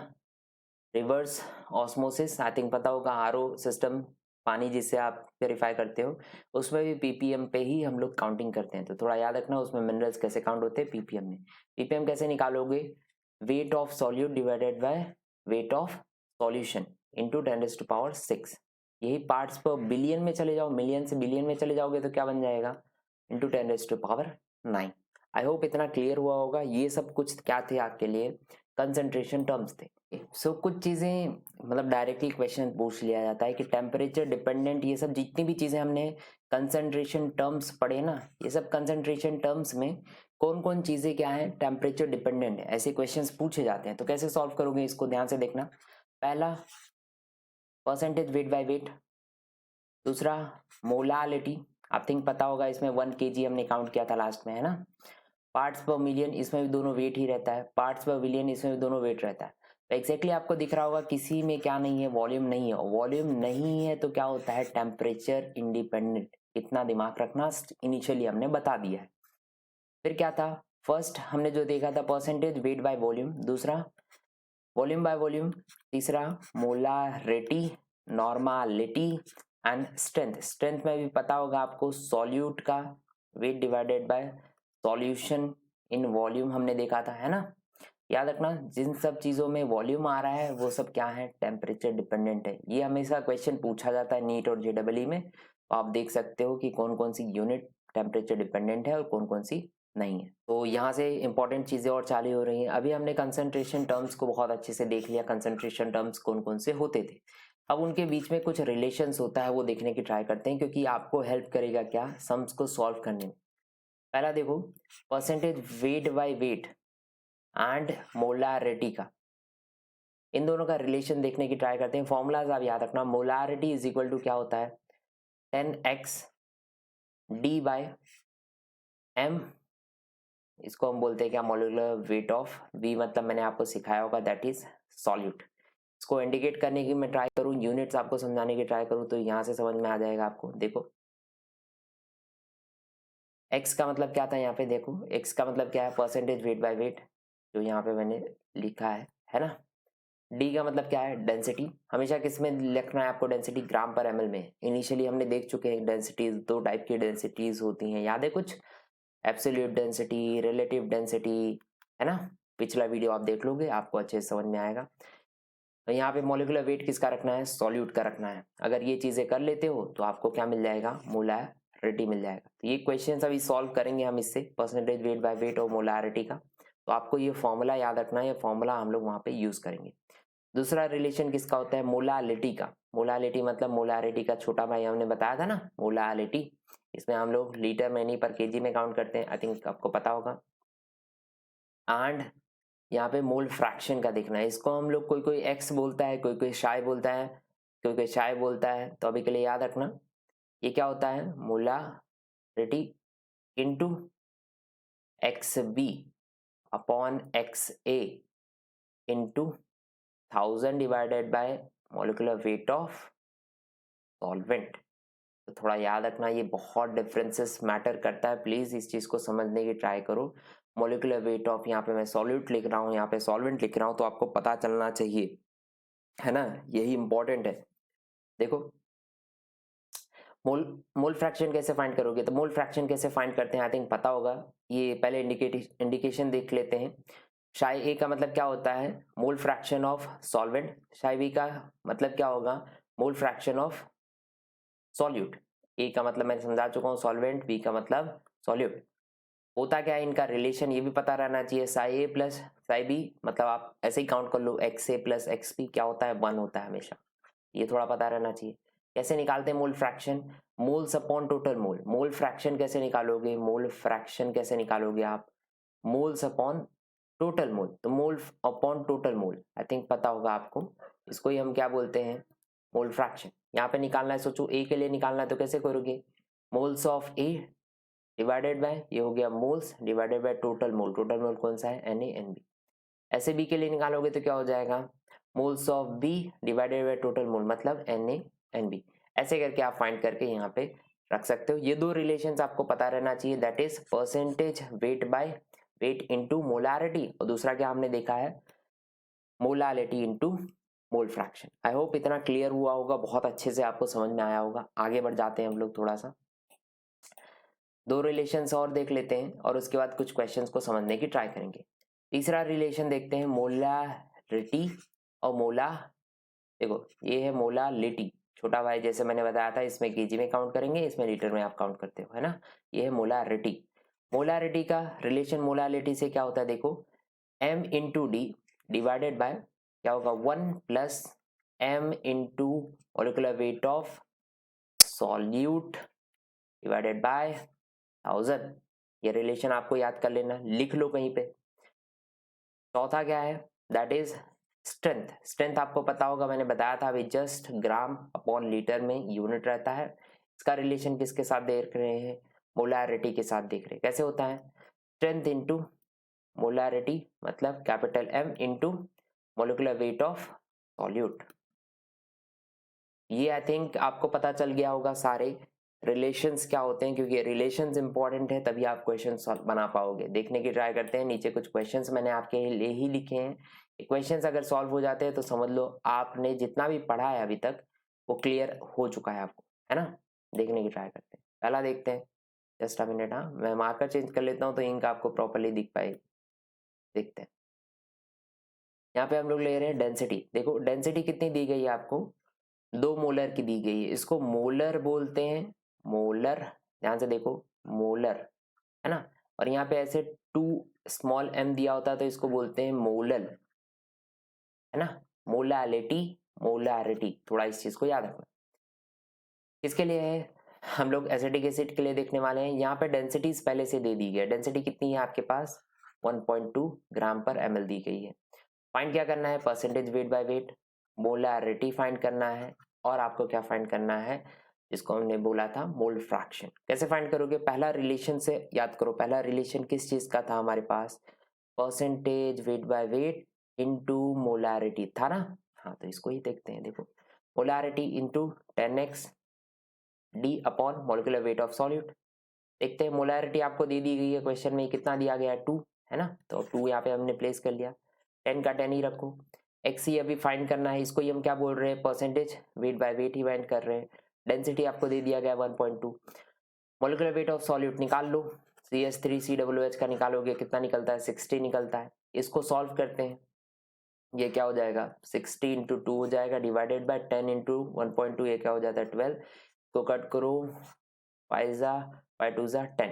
रिवर्स ऑस्मोसिस आई थिंक पता होगा, RO सिस्टम, पानी जिससे आप प्योरीफाई करते हो, उसमें भी ppm पे ही हम लोग काउंटिंग करते हैं, तो थोड़ा याद रखना उसमें मिनरल्स कैसे काउंट होते हैं, ppm में। ppm कैसे निकालोगे, wait of solute divided by weight of solution into 10⁻⁶, यही पार्ट्स पर बिलियन में चले जाओ, मिलियन से बिलियन में चले जाओगे तो क्या बन जाएगा, इंटू 10⁻⁹। आई होप इतना क्लियर हुआ होगा। ये सब कुछ क्या थे आपके लिए, कंसंट्रेशन टर्म्स थे। सो कुछ चीज़ें मतलब डायरेक्टली क्वेश्चन पूछ लिया जाता है कि टेम्परेचर डिपेंडेंट, ये सब जितनी भी चीज़ें हमने कंसंट्रेशन टर्म्स पढ़े ना, ये सब कंसंट्रेशन टर्म्स में कौन कौन चीज़ें क्या है टेम्परेचर डिपेंडेंट है, ऐसे क्वेश्चंस पूछे जाते हैं। तो कैसे सॉल्व करोगे इसको ध्यान से देखना। पहला परसेंटेज वेट बाय वेट, दूसरा मोलालिटी, आप थिंक पता होगा इसमें 1 kg हमने काउंट किया था लास्ट में, है ना। पार्ट्स पर मिलियन, इसमें भी दोनों वेट ही रहता है, पार्ट्स पर बिलियन, इसमें भी दोनों वेट रहता है। तो एग्जैक्टली आपको दिख रहा होगा किसी में क्या नहीं है, वॉल्यूम नहीं है। वॉल्यूम नहीं है तो क्या होता है, टेम्परेचर इंडिपेंडेंट। इतना दिमाग रखना, इनिशियली हमने बता दिया है। फिर क्या था, फर्स्ट हमने जो देखा था परसेंटेज वेट बाय वॉल्यूम, दूसरा वॉल्यूम बाय वॉल्यूम, तीसरा molarity, normality and strength. Strength में भी पता होगा आपको, सॉल्यूट का weight divided by solution in volume हमने देखा था, है ना। याद रखना जिन सब चीज़ों में वॉल्यूम आ रहा है वो सब क्या है, टेम्परेचर डिपेंडेंट है। ये हमेशा क्वेश्चन पूछा जाता है नीट और जेडबलई में। तो आप देख सकते हो कि कौन कौन सी यूनिट टेम्परेचर डिपेंडेंट है और कौन कौन सी नहीं है। तो यहाँ से इंपॉर्टेंट चीज़ें और चालू हो रही हैं। अभी हमने कंसंट्रेशन टर्म्स को बहुत अच्छे से देख लिया, कंसंट्रेशन टर्म्स कौन कौन से होते थे। अब उनके बीच में कुछ रिलेशंस होता है वो देखने की ट्राई करते हैं, क्योंकि आपको हेल्प करेगा क्या, सम्स को सॉल्व करने में। पहला देखो, percentage weight by wait and molarity का, इन दोनों का रिलेशन देखने की ट्राई करते हैं। फॉर्मूलाज आप याद रखना, मोलारिटी इज इक्वल टू क्या होता है, 10x डी बाय एम, इसको हम बोलते हैं क्या, मोलिकुलर वेट ऑफ वी, मतलब मैंने आपको सिखाया होगा दैट इज सॉल्यूट। इसको इंडिकेट करने की मैं ट्राई करूँ, यूनिट्स आपको समझाने की ट्राई करूँ तो यहाँ से समझ में आ जाएगा आपको। देखो x का मतलब क्या था, यहाँ पे देखो x का मतलब क्या है, परसेंटेज वेट बाय वेट, जो यहाँ पे मैंने लिखा है ना। डी का मतलब क्या है, डेंसिटी। हमेशा किस में लिखना है आपको, डेंसिटी ग्राम पर एमएल में। इनिशियली हमने देख चुके हैं डेंसिटीज, दो टाइप की डेंसिटीज होती हैं, याद है कुछ, एब्सोल्यूट डेंसिटी, रिलेटिव डेंसिटी, है ना। पिछला वीडियो आप देख लोगे आपको अच्छे से समझ में आएगा। तो यहाँ पे मॉलिक्यूलर वेट किसका रखना है, सॉल्यूट का रखना है। अगर ये चीजें कर लेते हो तो आपको क्या मिल जाएगा, मोलारिटी मिल जाएगा। तो ये क्वेश्चन अभी सॉल्व करेंगे हम इससे, परसेंटेज वेट बाय वेट और मोलारिटी का। तो आपको ये फॉर्मूला याद रखना है, ये फॉर्मूला हम लोग वहाँ पे यूज करेंगे। दूसरा रिलेशन किसका होता है, मोलालिटी का। मोलालिटी मतलब मोलारिटी का छोटा भाई, हमने बताया था ना मोलालिटी। इसमें हम लोग लीटर में नहीं पर केजी में काउंट करते हैं, आई थिंक आपको पता होगा। एंड यहाँ पे मोल फ्रैक्शन का देखना है, इसको हम लोग कोई कोई एक्स बोलता है, कोई कोई शाय बोलता है, कोई कोई शाय बोलता है। तो अभी के लिए याद रखना ये क्या होता है, molarity into x b upon x a into 1000 divided by molecular weight of solvent. तो थोड़ा याद रखना ये बहुत डिफरेंसेस मैटर करता है, प्लीज इस चीज को समझने की ट्राई करो। मोलिकुलर वेट ऑफ, यहाँ पे मैं सॉल्यूट लिख रहा हूँ, यहाँ पे सॉल्वेंट लिख रहा हूँ, तो आपको पता चलना चाहिए, है ना, यही इंपॉर्टेंट है। देखो मोल मोल फ्रैक्शन कैसे फाइंड करोगे, तो मोल फ्रैक्शन कैसे फाइंड करते हैं आई थिंक पता होगा। ये पहले इंडिकेशन देख लेते हैं। शाई ए का मतलब क्या होता है, मोल फ्रैक्शन ऑफ सॉल्वेंट। शाई बी का मतलब क्या होगा, मोल फ्रैक्शन ऑफ सॉल्यूट। ए का मतलब मैं समझा चुका हूँ सॉल्वेंट, बी का मतलब सॉल्यूट। होता क्या है इनका रिलेशन, ये भी पता रहना चाहिए, साई ए प्लस साई बी, मतलब आप ऐसे ही काउंट कर लो, एक्स ए प्लस एक्स बी क्या होता है, 1 होता है हमेशा, ये थोड़ा पता रहना चाहिए। कैसे निकालते हैं mole fraction, moles upon total मोल। मोल फ्रैक्शन कैसे निकालोगे, मोल फ्रैक्शन कैसे निकालोगे आप, मोल्स अपॉन टोटल मोल। तो mole upon total mole I think पता होगा आपको, इसको ही हम क्या बोलते हैं, मोल फ्रैक्शन। यहाँ पे निकालना है, सोचो ए के लिए निकालना है तो कैसे करोगे, moles of A divided by, ये हो गया moles divided by total mole. Total mole कौन सा है, NaNb। ऐसे बी के लिए निकालोगे तो क्या हो जाएगा, moles of b divided by total mole, मतलब NaNb। ऐसे करके आप फाइंड करके यहाँ पे रख सकते हो। ये दो रिलेशंस आपको पता रहना चाहिए, that is percentage weight by weight into molarity, और दूसरा क्या हमने देखा है, molality into mole fraction. I hope इतना क्लियर हुआ होगा, बहुत अच्छे से आपको समझ में आया होगा। आगे बढ़ जाते हैं हम लोग, थोड़ा सा दो रिलेशंस और देख लेते हैं और उसके बाद कुछ क्वेश्चंस को समझने की ट्राई करेंगे। तीसरा रिलेशन देखते हैं, मोलारिटी और मोला, देखो ये है मोलालिटी, छोटा भाई जैसे मैंने बताया था, इसमें केजी में काउंट करेंगे, इसमें लीटर में आप काउंट करते हो, है ना। ये है मोलारिटी। मोलारिटी का रिलेशन मोलालिटी से क्या होता है देखो, m into D divided by क्या होगा 1 plus m into molecular weight of solute divided by 1000। ये रिलेशन आपको याद कर लेना, लिख लो कहीं पे। चौथा क्या है, दैट इज स्ट्रेंथ। स्ट्रेंथ आपको पता होगा, मैंने बताया था अभी जस्ट, ग्राम अपॉन लीटर में यूनिट रहता है। इसका रिलेशन किसके साथ देख रहे हैं, मोलारिटी के साथ देख रहे हैं। कैसे होता है, स्ट्रेंथ इंटू मोलारिटी मतलब capital M into molecular weight of solute. ये आई थिंक आपको पता चल गया होगा सारे रिलेशंस क्या होते हैं, क्योंकि रिलेशंस इंपॉर्टेंट है तभी आप क्वेश्चन बना पाओगे। देखने की ट्राई करते हैं, नीचे कुछ क्वेश्चंस मैंने आपके लिए ही लिखे हैं। क्वेश्चंस अगर सॉल्व हो जाते हैं तो समझ लो आपने जितना भी पढ़ा है अभी तक वो क्लियर हो चुका है आपको, है ना। देखने की ट्राई करते हैं, पहला देखते हैं। जस्ट अ मिनट, हाँ मैं मार्कर चेंज कर लेता हूँ तो इंक आपको प्रॉपरली दिख पाएगी। देखते हैं, यहाँ पे हम लोग ले रहे हैं डेंसिटी। देखो डेंसिटी कितनी दी गई है आपको, 2 मोलर की दी गई है। इसको मोलर बोलते हैं, मोलर, ध्यान से देखो मोलर, है ना। और यहाँ पे ऐसे 2 स्मॉल m दिया होता है तो इसको बोलते हैं मोलल, है ना। मोलालिटी, मोलारिटी, थोड़ा इस चीज को याद रखना। किसके लिए है, हम लोग एसिटिक एसिड के लिए देखने वाले हैं। यहाँ पे डेंसिटीज पहले से दे दी गई है। डेंसिटी कितनी है आपके पास, 1.2 ग्राम पर ml दी गई है। फाइंड क्या करना है, percentage weight by wait, molarity find करना है, और आपको क्या फाइंड करना है, जिसको हमने बोला था मोल फ्रैक्शन। कैसे फाइंड करोगे, पहला रिलेशन से याद करो। पहला रिलेशन किस चीज का था हमारे पास, percentage weight by weight into molarity था ना। हाँ तो इसको ही देखते हैं। देखो molarity into 10x D upon molecular weight of solute. देखते हैं, मोलारिटी आपको दे दी गई है क्वेश्चन में, कितना दिया गया है 2, है ना। तो 2 यहाँ पे हमने प्लेस कर लिया, 10 का 10 ही रखो। एक्स ही अभी फाइंड करना है, इसको ही हम क्या बोल रहे हैं, percentage weight by wait he find कर रहे हैं। डेंसिटी आपको दे दिया गया 1.2। मोलिकुलर वेट ऑफ सॉल्यूट निकाल लो, CH3COOH का निकालोगे कितना निकलता है, 60 निकलता है। इसको सॉल्व करते हैं, ये क्या हो जाएगा 60 इंटू 2 हो जाएगा डिवाइडेड बाय 10 इंटू 1.2, ये क्या हो जाता है 12। तो कट करो, 5 जा 10,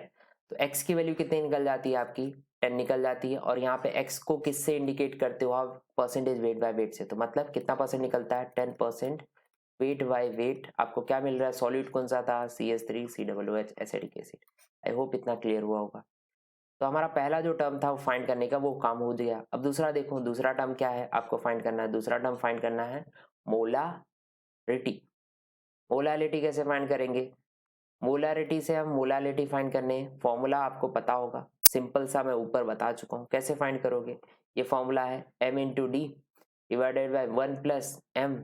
तो x की वैल्यू कितनी निकल जाती है आपकी, 10 निकल जाती है। और यहाँ पे x को किससे इंडिकेट करते हो आप, परसेंटेज वेट बाय वेट से। तो मतलब कितना परसेंट निकलता है, 10% वेट बाय वेट। आपको क्या मिल रहा है, सॉल्यूट कौन सा था, CH3COOH acetic acid. I hope इतना क्लियर हुआ होगा। तो हमारा पहला जो टर्म था वो फाइंड करने का, वो काम हो गया। अब दूसरा देखो, दूसरा टर्म क्या है आपको फाइंड करना है, दूसरा टर्म फाइंड करना है मोलारिटी। मोलारिटी कैसे फाइंड करेंगे, मोलारिटी से हम मोलारिटी फाइंड करने, फॉर्मूला आपको पता होगा, सिंपल सा मैं ऊपर बता चुका हूँ। कैसे फाइंड करोगे, ये फॉर्मूला है m into D divided by 1 plus m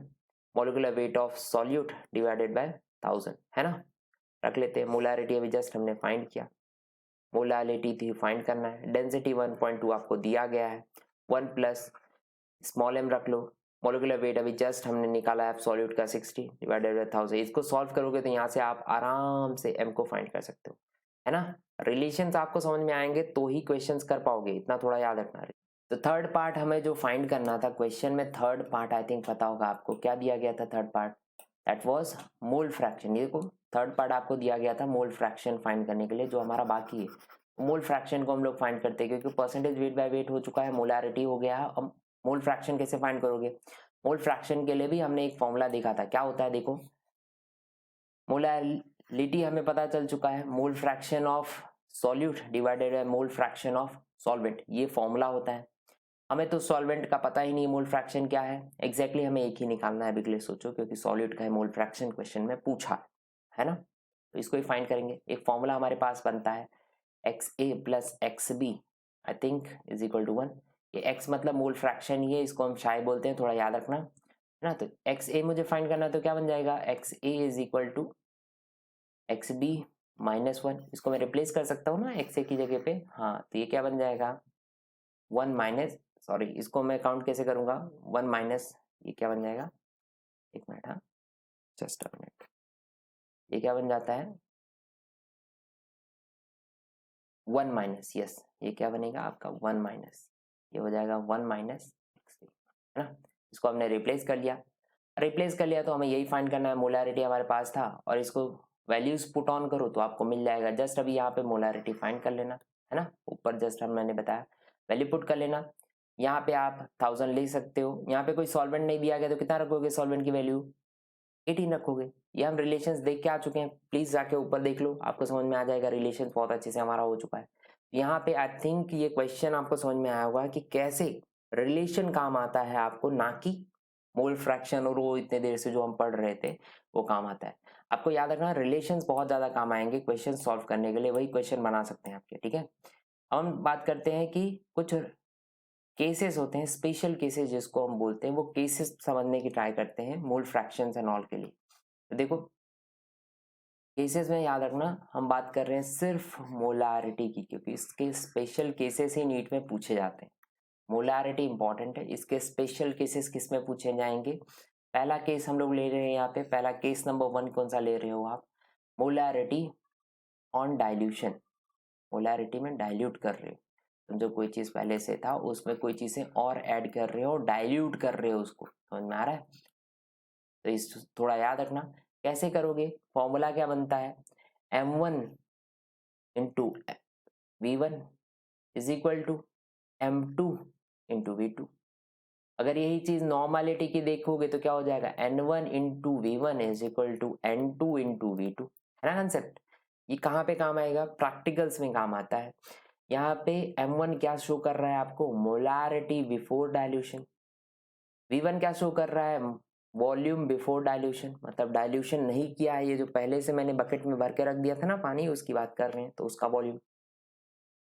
molecular weight of solute divided by 1000, है ना। रख लेते हैं, मोलारिटी अभी जस्ट हमने फाइंड किया, मोलारिटी थी फाइंड करना है। डेंसिटी 1.2 आपको दिया गया है, 1 प्लस स्मॉल m रख लो। मोलिकुलर वेट अभी जस्ट हमने निकाला है सॉल्यूट का 60 डिवाइडेड बाय 1000। इसको सॉल्व करोगे तो यहाँ से आप आराम से m को फाइंड कर सकते हो, है ना। रिलेशंस आपको समझ में आएंगे तो ही क्वेश्चंस कर पाओगे, इतना थोड़ा याद रखना है। तो थर्ड पार्ट हमें जो फाइंड करना था क्वेश्चन में, थर्ड पार्ट आई थिंक पता होगा आपको क्या दिया गया था। Third part that was mole fraction. ये को थर्ड पार्ट आपको दिया गया था मोल फ्रैक्शन फाइंड करने के लिए, जो हमारा बाकी है। मोल फ्रैक्शन को हम लोग फाइंड करते हैं, क्योंकि परसेंटेज वेट बाय वेट हो चुका है, मोलारिटी हो गया है। अब मोल फ्रैक्शन कैसे फाइंड करोगे, मोल फ्रैक्शन के लिए भी हमने एक फॉर्मूला देखा था, क्या होता है देखो, मोलारिटी हमें पता चल चुका है, mole fraction of solute divided by mole fraction of solvent, ये फॉर्मूला होता है। हमें तो सॉल्वेंट का पता ही नहीं मोल फ्रैक्शन क्या है एग्जैक्टली, हमें एक ही निकालना है अभी के लिए सोचो, क्योंकि सॉल्यूट का है मोल फ्रैक्शन क्वेश्चन में पूछा है ना। तो इसको ही फाइंड करेंगे। एक फॉर्मूला हमारे पास बनता है XA plus XB I think is equal to 1। ये x मतलब मोल फ्रैक्शन ही है, इसको हम शाई बोलते हैं, थोड़ा याद रखना है ना। तो XA मुझे फाइंड करना है, तो क्या बन जाएगा, XA is equal to XB minus 1। इसको मैं रिप्लेस कर सकता हूँ ना XA की जगह पे, हाँ तो ये क्या बन जाएगा 1 माइनस, सॉरी इसको मैं काउंट कैसे करूंगा, 1 माइनस, ये क्या बन जाएगा, एक मिनट, हाँ जस्ट अ मिनट, ये क्या बन जाता है 1 माइनस, यस ये क्या बनेगा आपका 1 माइनस, ये हो जाएगा 1 माइनस, है ना। इसको हमने रिप्लेस कर लिया। रिप्लेस कर लिया तो हमें यही फाइंड करना है, मोलैरिटी हमारे पास था और इसको वैल्यूज पुट ऑन करो तो आपको मिल जाएगा। जस्ट अभी यहाँ पे मोलैरिटी फाइंड कर लेना है ना, ऊपर जस्ट मैंने बताया वैल्यू पुट कर लेना। यहाँ पे आप 1000 ले सकते हो, यहाँ पे कोई सॉल्वेंट नहीं दिया गया तो कितना रखोगे सॉल्वेंट की वैल्यू 18 रखोगे। ये हम रिलेशंस देख के आ चुके हैं, प्लीज जाके ऊपर देख लो, आपको समझ में आ जाएगा, रिलेशन बहुत अच्छे से हमारा हो चुका है। यहाँ पे आई थिंक ये क्वेश्चन आपको समझ में आया होगा कि कैसे रिलेशन काम आता है आपको, ना कि मोल फ्रैक्शन और वो इतने देर से जो हम पढ़ रहे थे वो काम आता है। आपको याद रखना रिलेशंस बहुत ज्यादा काम आएंगे क्वेश्चन सॉल्व करने के लिए, वही क्वेश्चन बना सकते हैं आपके, ठीक है। हम बात करते हैं कि कुछ केसेस होते हैं, स्पेशल केसेस जिसको हम बोलते हैं, वो केसेस समझने की ट्राई करते हैं मोल फ्रैक्शंस एंड ऑल के लिए। तो देखो केसेस में याद रखना हम बात कर रहे हैं सिर्फ मोलारिटी की, क्योंकि इसके स्पेशल केसेस ही नीट में पूछे जाते हैं। मोलारिटी इंपॉर्टेंट है, इसके स्पेशल केसेस किस में पूछे जाएंगे। पहला केस हम लोग ले रहे हैं यहाँ पे, पहला केस नंबर 1 कौन सा ले रहे हो आप, मोलारिटी ऑन डाइल्यूशन। मोलारिटी में डाइल्यूट कर रहे हो, समझो कोई चीज पहले से था उसमें कोई चीजें और ऐड कर रहे हो, डाइल्यूट कर रहे हो उसको, समझ में आ रहा है। तो इस थोड़ा याद रखना कैसे करोगे, फॉर्मूला क्या बनता है, m1 into v1 is equal to m2 into v2। अगर यही चीज नॉर्मालिटी की देखोगे तो क्या हो जाएगा, n1 into v1 is equal to n2 into v2, है ना कंसेप्ट। ये कहाँ पे काम आएगा, प्रैक्टिकल्स में काम आता है। यहाँ पे m1 क्या शो कर रहा है आपको, मोलारिटी बिफोर डाइल्यूशन। v1 क्या शो कर रहा है, वॉल्यूम बिफोर डाइल्यूशन, मतलब डाइल्यूशन नहीं किया है, ये जो पहले से मैंने बकेट में भर के रख दिया था ना पानी, उसकी बात कर रहे हैं, तो उसका वॉल्यूम।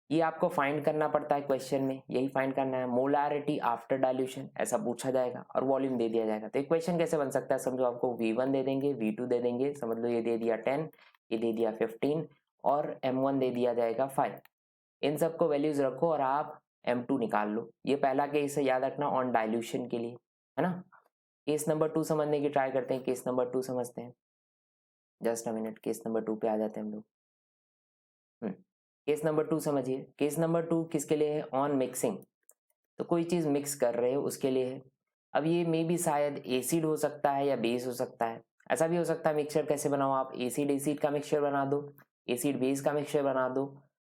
ये आपको फाइंड करना पड़ता है क्वेश्चन में, यही फाइंड करना है, मोलारिटी आफ्टर डाइल्यूशन ऐसा पूछा जाएगा और वॉल्यूम दे दिया जाएगा। तो इक्वेशन कैसे बन सकता है, समझो आपको v1 दे देंगे, v2 दे देंगे, समझ लो ये दे दिया 10, ये दे दिया 15 और m1 दे दिया जाएगा 5। इन सबको वैल्यूज रखो और आप m2 निकाल लो। ये पहला केस है, याद रखना ऑन डाइल्यूशन के लिए, है ना। केस नंबर 2 समझने की ट्राई करते हैं, केस नंबर 2 समझते हैं, just a minute, case number 2 पे आ जाते हैं हम लोग। केस नंबर 2 समझिए, केस नंबर 2 किसके लिए है, ऑन मिक्सिंग। तो कोई चीज मिक्स कर रहे हो उसके लिए है। अब ये मे भी शायद एसिड हो सकता है या बेस हो सकता है, ऐसा भी हो सकता है। मिक्सचर कैसे बनाओ आप, एसिड एसिड का मिक्सचर बना दो, एसिड बेस का मिक्सचर बना दो,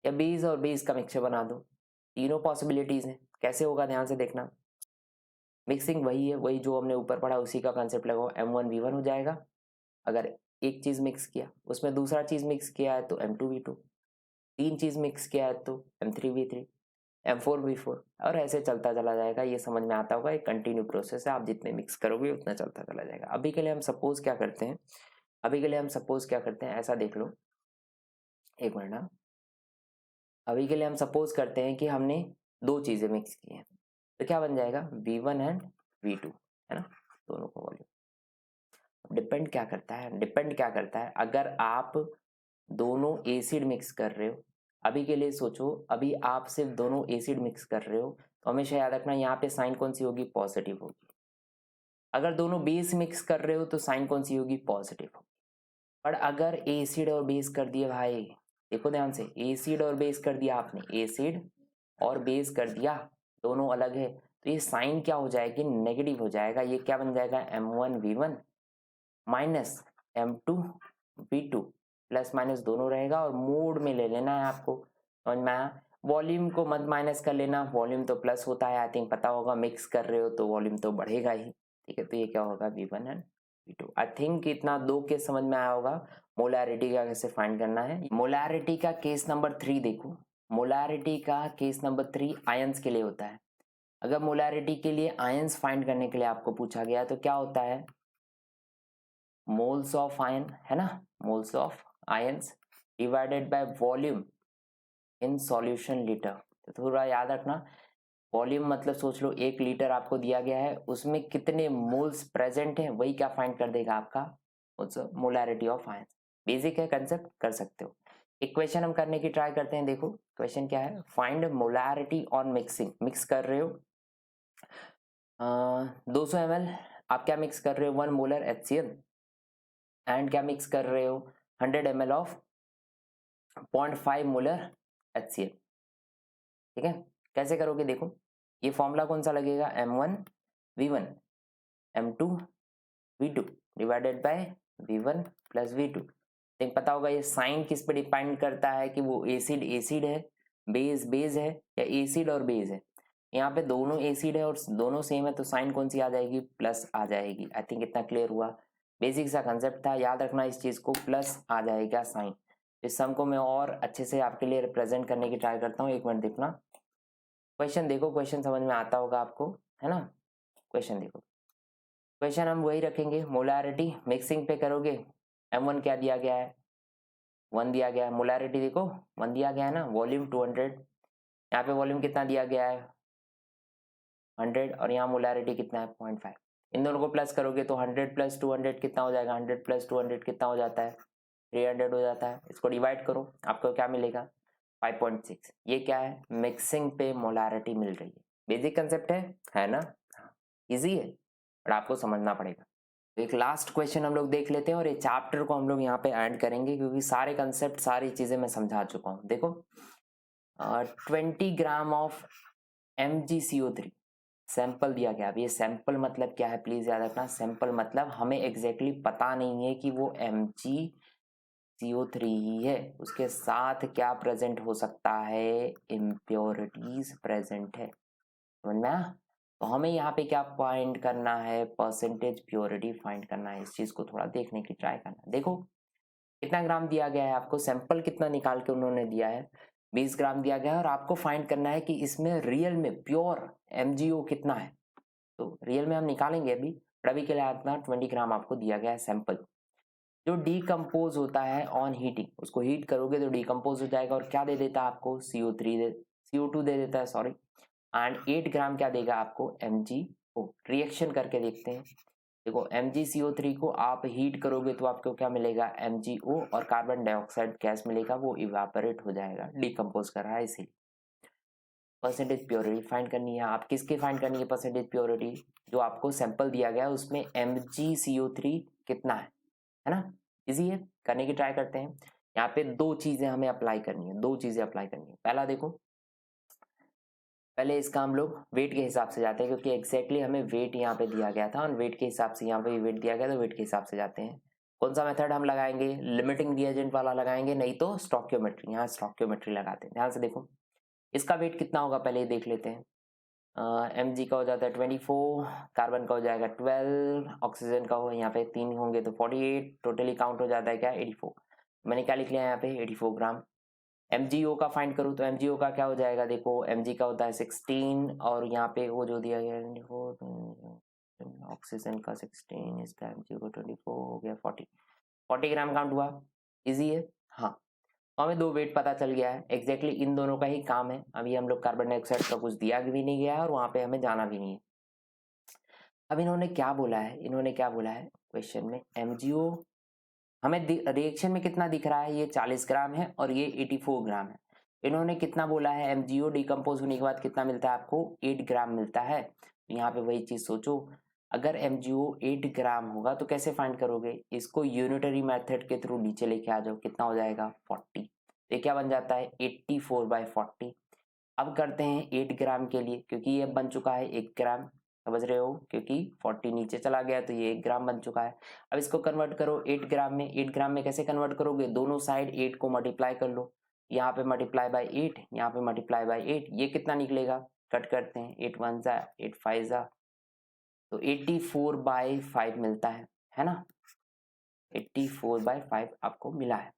या बेस और बेस का मिक्सचर बना दो, तीनों पॉसिबिलिटीज हैं। कैसे होगा ध्यान से देखना, मिक्सिंग वही है, वही जो हमने ऊपर पढ़ा उसी का कंसेप्ट लगाओ, m1v1 हो जाएगा। अगर एक चीज मिक्स किया उसमें दूसरा चीज मिक्स किया है तो m2v2, तीन चीज मिक्स किया है तो m3v3, m4v4, और ऐसे चलता चला जाएगा। ये समझ में आता होगा, एक कंटिन्यू प्रोसेस है, आप जितने मिक्स करोगे उतना चलता चला जाएगा। अभी के लिए हम सपोज क्या करते हैं, अभी के लिए हम सपोज क्या करते हैं, ऐसा देख लो एक मिनट ना। अभी के लिए हम सपोज करते हैं कि हमने दो चीजें मिक्स की हैं, तो क्या बन जाएगा v1 एंड v2, है ना, दोनों का वॉल्यूम। डिपेंड क्या करता है, डिपेंड क्या करता है, अगर आप दोनों एसिड मिक्स कर रहे हो, अभी के लिए सोचो, अभी आप सिर्फ दोनों एसिड मिक्स कर रहे हो तो हमेशा याद रखना यहाँ पे साइन कौन सी होगी, पॉजिटिव होगी। अगर दोनों बेस मिक्स कर रहे हो तो साइन कौन सी होगी, पॉजिटिव होगी। पर अगर एसिड और बेस कर दिए भाई, देखो ध्यान से, एसिड और बेस कर दिया आपने, एसिड और बेस कर दिया, दोनों अलग है, तो ये साइन क्या हो जाएगी, नेगेटिव हो जाएगा। ये क्या बन जाएगा, m1v1 minus m2v2, plus minus दोनों रहेगा और मोड में ले लेना है आपको, समझ में आया। वॉल्यूम को मत माइनस कर लेना, वॉल्यूम तो प्लस होता है, आई थिंक पता होगा, मिक्स कर रहे हो तो वॉल्यूम तो बढ़ेगा ही, ठीक है। तो ये क्या होगा, v1 and v2। I think इतना दो केस समझ में आया होगा। मोलैरिटी का कैसे फाइंड करना है, मोलैरिटी का केस नंबर 3 देखो, मोलैरिटी का केस नंबर 3 आयंस के लिए होता है। अगर मोलैरिटी के लिए आयंस फाइंड करने के लिए आपको पूछा गया तो क्या होता है, मोल्स ऑफ आयन, है ना, moles of ions divided by volume in solution litre. तो थोड़ा याद रखना, वॉल्यूम मतलब सोच लो 1 लीटर आपको दिया गया है, उसमें कितने मोल्स प्रेजेंट हैं, वही क्या फाइंड कर देगा आपका मोलैरिटी ऑफ आयंस। बेसिक है कंसेप्ट, कर सकते हो। इक्वेशन हम करने की ट्राई करते हैं, देखो क्वेश्चन क्या है, find molarity on mixing. Mix कर रहे हो 200 ml, आप क्या मिक्स कर रहे हो, 1 मोलर HCl, एंड क्या मिक्स कर रहे हो, 100 ml ऑफ 0.5 मोलर HCl, ठीक है। कैसे करोगे, देखो ये फॉर्मूला कौन सा लगेगा, m1v1 m2 V2 divided by V1 plus V2। देख पता होगा ये साइन किस पे डिपेंड करता है कि वो एसिड एसिड है, बेस बेस है, या एसिड और बेस है। यहाँ पे दोनों एसिड है और दोनों सेम है, तो साइन कौन सी आ जाएगी, प्लस आ जाएगी। आई थिंक इतना क्लियर हुआ। बेसिक सा कंसेप्ट था, याद रखना इस चीज को, प्लस आ जाएगा साइन। इस सम को मैं और अच्छे से आपके लिए रिप्रेजेंट करने की ट्राई करता हूँ। एक मिनट देखना, क्वेश्चन देखो, क्वेश्चन समझ में आता होगा आपको, है ना। क्वेश्चन देखो, क्वेश्चन हम वही रखेंगे, मोलारिटी मिक्सिंग पे करोगे। M1 क्या दिया गया है, 1 दिया गया है। मोलारिटी देखो 1 दिया गया है ना। वॉल्यूम 200, यहाँ पे वॉल्यूम कितना दिया गया है 100, और यहाँ मोलारिटी कितना है 0.5। इन दोनों को प्लस करोगे तो 100 प्लस 200 कितना हो जाएगा, 100 प्लस 200 कितना हो जाता है 300 हो जाता है। इसको डिवाइड करो, आपको क्या मिलेगा 5.6। ये क्या है, मिक्सिंग पे मोलारिटी मिल रही है। बेसिक कंसेप्ट है ना, इजी है, बट आपको समझना पड़ेगा। एक लास्ट क्वेश्चन हम लोग देख लेते हैं, और ये चैप्टर को हम लोग यहाँ पे ऐड करेंगे, क्योंकि सारे कंसेप्ट सारी चीजें मैं समझा चुका हूँ। देखो 20 ग्राम ऑफ MgCO3 सैंपल दिया गया। अब ये सैंपल मतलब क्या है, प्लीज याद रखना। सैंपल मतलब हमें एग्जैक्टली पता नहीं है कि वो MgCO3 ही है, उसके साथ क्या प्रेजेंट हो सकता है, इम्प्योरिटीज प्रेजेंट है, समझ में आया? तो हमें यहाँ पे क्या फाइंड करना है, परसेंटेज प्योरिटी फाइंड करना है। इस चीज को थोड़ा देखने की ट्राई करना। देखो कितना ग्राम दिया गया है आपको, सैंपल कितना निकाल के उन्होंने दिया है, 20 ग्राम दिया गया है, और आपको फाइंड करना है कि इसमें रियल में प्योर MgO कितना है। तो रियल में हम निकालेंगे अभी, पर अभी के लिए इतना 20 ग्राम आपको दिया गया है सैंपल। जो डीकम्पोज होता है ऑन हीटिंग, उसको हीट करोगे तो डीकम्पोज हो जाएगा, और क्या दे देता है आपको, CO2 दे देता है, सॉरी। एंड 8 ग्राम क्या देगा आपको, MgO। रिएक्शन करके देखते हैं। देखो MgCO3 को आप हीट करोगे तो आपको क्या मिलेगा, MgO, और कार्बन डाइऑक्साइड गैस मिलेगा, वो इवापोरेट हो जाएगा, डिकम्पोज कर रहा है। इसीलिए परसेंटेज प्योरिटी फाइंड करनी है। आप किसकी फाइंड करनी है परसेंटेज प्योरिटी, जो आपको सैंपल दिया गया है उसमें MgCO3 कितना है ना। इजी है, करने की ट्राई करते हैं। यहाँ पे दो चीजें हमें अप्लाई करनी है, दो चीजें अप्लाई करनी है। पहला देखो, पहले इसका हम लोग वेट के हिसाब से जाते हैं, क्योंकि एग्जैक्टली हमें वेट यहाँ पे दिया गया था, और वेट के हिसाब से यहाँ पे भी वेट दिया गया, तो वेट के हिसाब से जाते हैं। कौन सा मेथड हम लगाएंगे, लिमिटिंग रिएजेंट वाला लगाएंगे, नहीं तो स्टोइकियोमेट्री। यहाँ स्टोइकियोमेट्री लगाते हैं। ध्यान से देखो इसका वेट कितना होगा, पहले ही देख लेते हैं। Mg का हो जाता है 24, कार्बन का हो जाएगा 12, ऑक्सीजन का हो यहाँ पे 3 होंगे तो 48, टोटली काउंट हो जाता है क्या 84। मैंने क्या लिख लिया यहाँ पे 84 ग्राम। MgO का फाइंड करूँ तो MgO का क्या हो जाएगा, देखो Mg का होता है 16, और यहाँ पे वो जो दिया गया है 24, ऑक्सीजन का 16, इसका MgO का 24 हो गया 40 ग्राम काउंट हुआ। इजी है, हाँ। तो हमें दो वेट पता चल गया है, एग्जैक्टली इन दोनों का ही काम है। अभी हम लोग कार्बन डाइऑक्साइड का कुछ दिया भी नहीं गया है, और वहां पे हमें जाना भी नहीं है। अब इन्होंने क्या बोला है, इन्होंने क्या बोला है क्वेश्चन में, MgO हमें रिएक्शन में कितना दिख रहा है, ये 40 ग्राम है और ये 84 ग्राम है। इन्होंने कितना बोला है, MgO डिकम्पोज होने के बाद कितना मिलता है आपको, 8 ग्राम मिलता है। यहाँ पे वही चीज सोचो, अगर MgO 8 ग्राम होगा तो कैसे फाइंड करोगे, इसको यूनिटरी मेथड के थ्रू नीचे लेके आ जाओ, कितना हो जाएगा 40। ये क्या बन जाता है 84/40। अब करते हैं 8 ग्राम के लिए, क्योंकि ये बन चुका है 1 ग्राम, समझ रहे हो, क्योंकि 40 नीचे चला गया तो ये 1 ग्राम बन चुका है। अब इसको कन्वर्ट करो 8 ग्राम में। 8 ग्राम में कैसे कन्वर्ट करोगे, दोनों साइड 8 को मल्टीप्लाई कर लो। यहाँ पे मल्टीप्लाई बाय 8, यहाँ पे मल्टीप्लाई बाय 8, ये कितना निकलेगा, कट करते हैं, 8 1 जा 8 5 जा, तो 84/5 मिलता है ना। 84/5 आपको मिला है।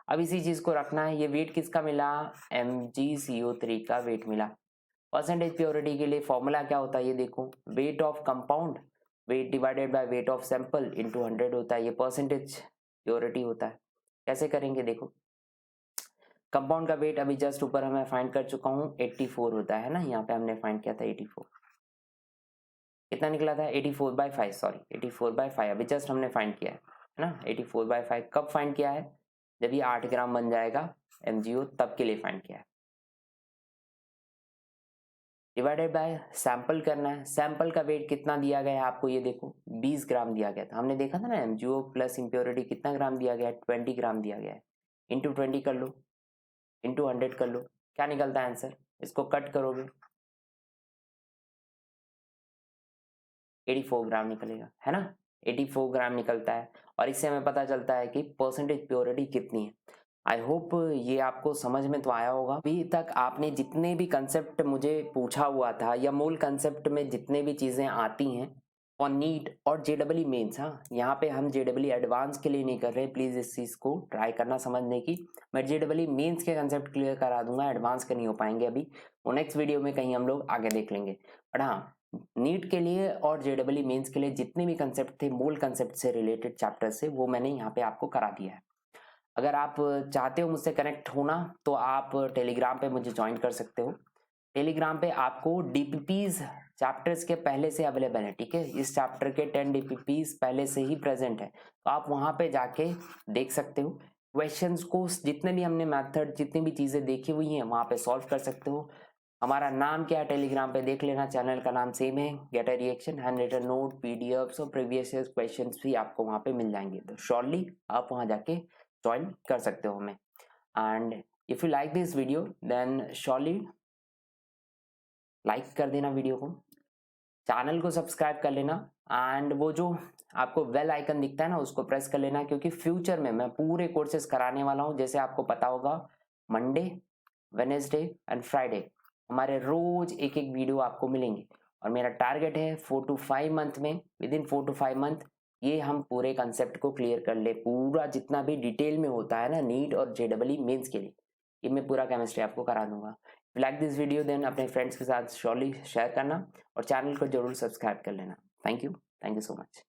अब इसी चीज को रखना है, ये वेट किसका मिला, MgCO3 का वेट मिला। परसेंटेज प्योरिटी के लिए फॉर्मूला क्या होता है, ये देखो, weight of compound, wait divided by weight of sample into 100 होता है, ये परसेंटेज प्योरिटी होता है। कैसे करेंगे देखो, कंपाउंड का वेट अभी जस्ट ऊपर हमें फाइंड कर चुका हूँ 84 होता है ना, यहाँ पे हमने फाइंड किया था 84, कितना निकला था 84/5, सॉरी 84/5 अभी जस्ट हमने फाइंड किया है ना। 84/5 कब फाइंड किया है, जब ये 8 ग्राम बन जाएगा MgO, तब के लिए फाइंड किया है। डिवाइडेड बाय सैंपल करना है, सैंपल का वेट कितना दिया गया है आपको, ये देखो 20 ग्राम दिया गया था, हमने देखा था ना MgO प्लस इम्प्योरिटी कितना ग्राम दिया गया है, 20 ग्राम दिया गया है। इंटू 20 कर लो, इंटू 100 कर लो, क्या निकलता है आंसर, इसको कट करोगे 84 ग्राम निकलेगा, है ना। 84 ग्राम निकलता है और इससे हमें पता चलता है कि परसेंटेज प्योरिटी कितनी है। आई होप ये आपको समझ में तो आया होगा। अभी तक आपने जितने भी कंसेप्ट मुझे पूछा हुआ था या मूल कंसेप्ट में जितने भी चीज़ें आती हैं और नीट और जेडब्ल्यू मेंस, हाँ यहाँ पे हम जेडब्ल्यू एडवांस के लिए नहीं कर रहे, प्लीज़ इस चीज़ को ट्राई करना समझने की। मैं जेडब्ल्यू मेंस के कंसेप्ट क्लियर करा दूंगा, एडवांस के नहीं हो पाएंगे अभी, वो नेक्स्ट वीडियो में कहीं हम लोग आगे देख लेंगे। बट हाँ, नीट के लिए और जेडब्ल्यू मेंस के लिए जितने भी कंसेप्ट थे मूल कंसेप्ट से रिलेटेड चैप्टर से, वो मैंने यहाँ पे आपको करा दिया है। अगर आप चाहते हो मुझसे कनेक्ट होना तो आप टेलीग्राम पे मुझे ज्वाइन कर सकते हो। टेलीग्राम पे आपको डीपीपीज चैप्टर्स के पहले से अवेलेबल है, ठीक है, इस चैप्टर के 10 डीपीपीज पहले से ही प्रेजेंट है, तो आप वहाँ पे जाके देख सकते हो क्वेश्चंस को, जितने भी हमने मेथड जितनी भी चीज़ें देखी हुई हैं वहाँ पे सॉल्व कर सकते हो। हमारा नाम क्या है टेलीग्राम पे देख लेना, चैनल का नाम सेम है, get a reaction, hand written note, PDFs और प्रीवियस क्वेश्चंस भी आपको वहाँ पे मिल जाएंगे, तो श्योरली आप वहाँ जाके ज्वाइन कर सकते हो हमें। And if you like this video then surely like कर देना वीडियो को, चैनल को सब्सक्राइब कर लेना एंड वो जो आपको बेल आइकन दिखता है ना उसको प्रेस कर लेना, क्योंकि फ्यूचर में मैं पूरे कोर्सेज कराने वाला हूँ। जैसे आपको पता होगा मंडे, वेनेसडे एंड फ्राइडे हमारे रोज एक एक वीडियो आपको मिलेंगे और मेरा टारगेट है 4 to 5 मंथ में, विद इन 4 to 5 मंथ ये हम पूरे कंसेप्ट को क्लियर कर ले, पूरा जितना भी डिटेल में होता है ना नीट और जेडब्ल्यू मेंस के लिए, ये मैं पूरा केमिस्ट्री आपको करा दूंगा। लाइक दिस वीडियो देन अपने फ्रेंड्स के साथ श्योरली शेयर करना और चैनल को जरूर सब्सक्राइब कर लेना। Thank you so much.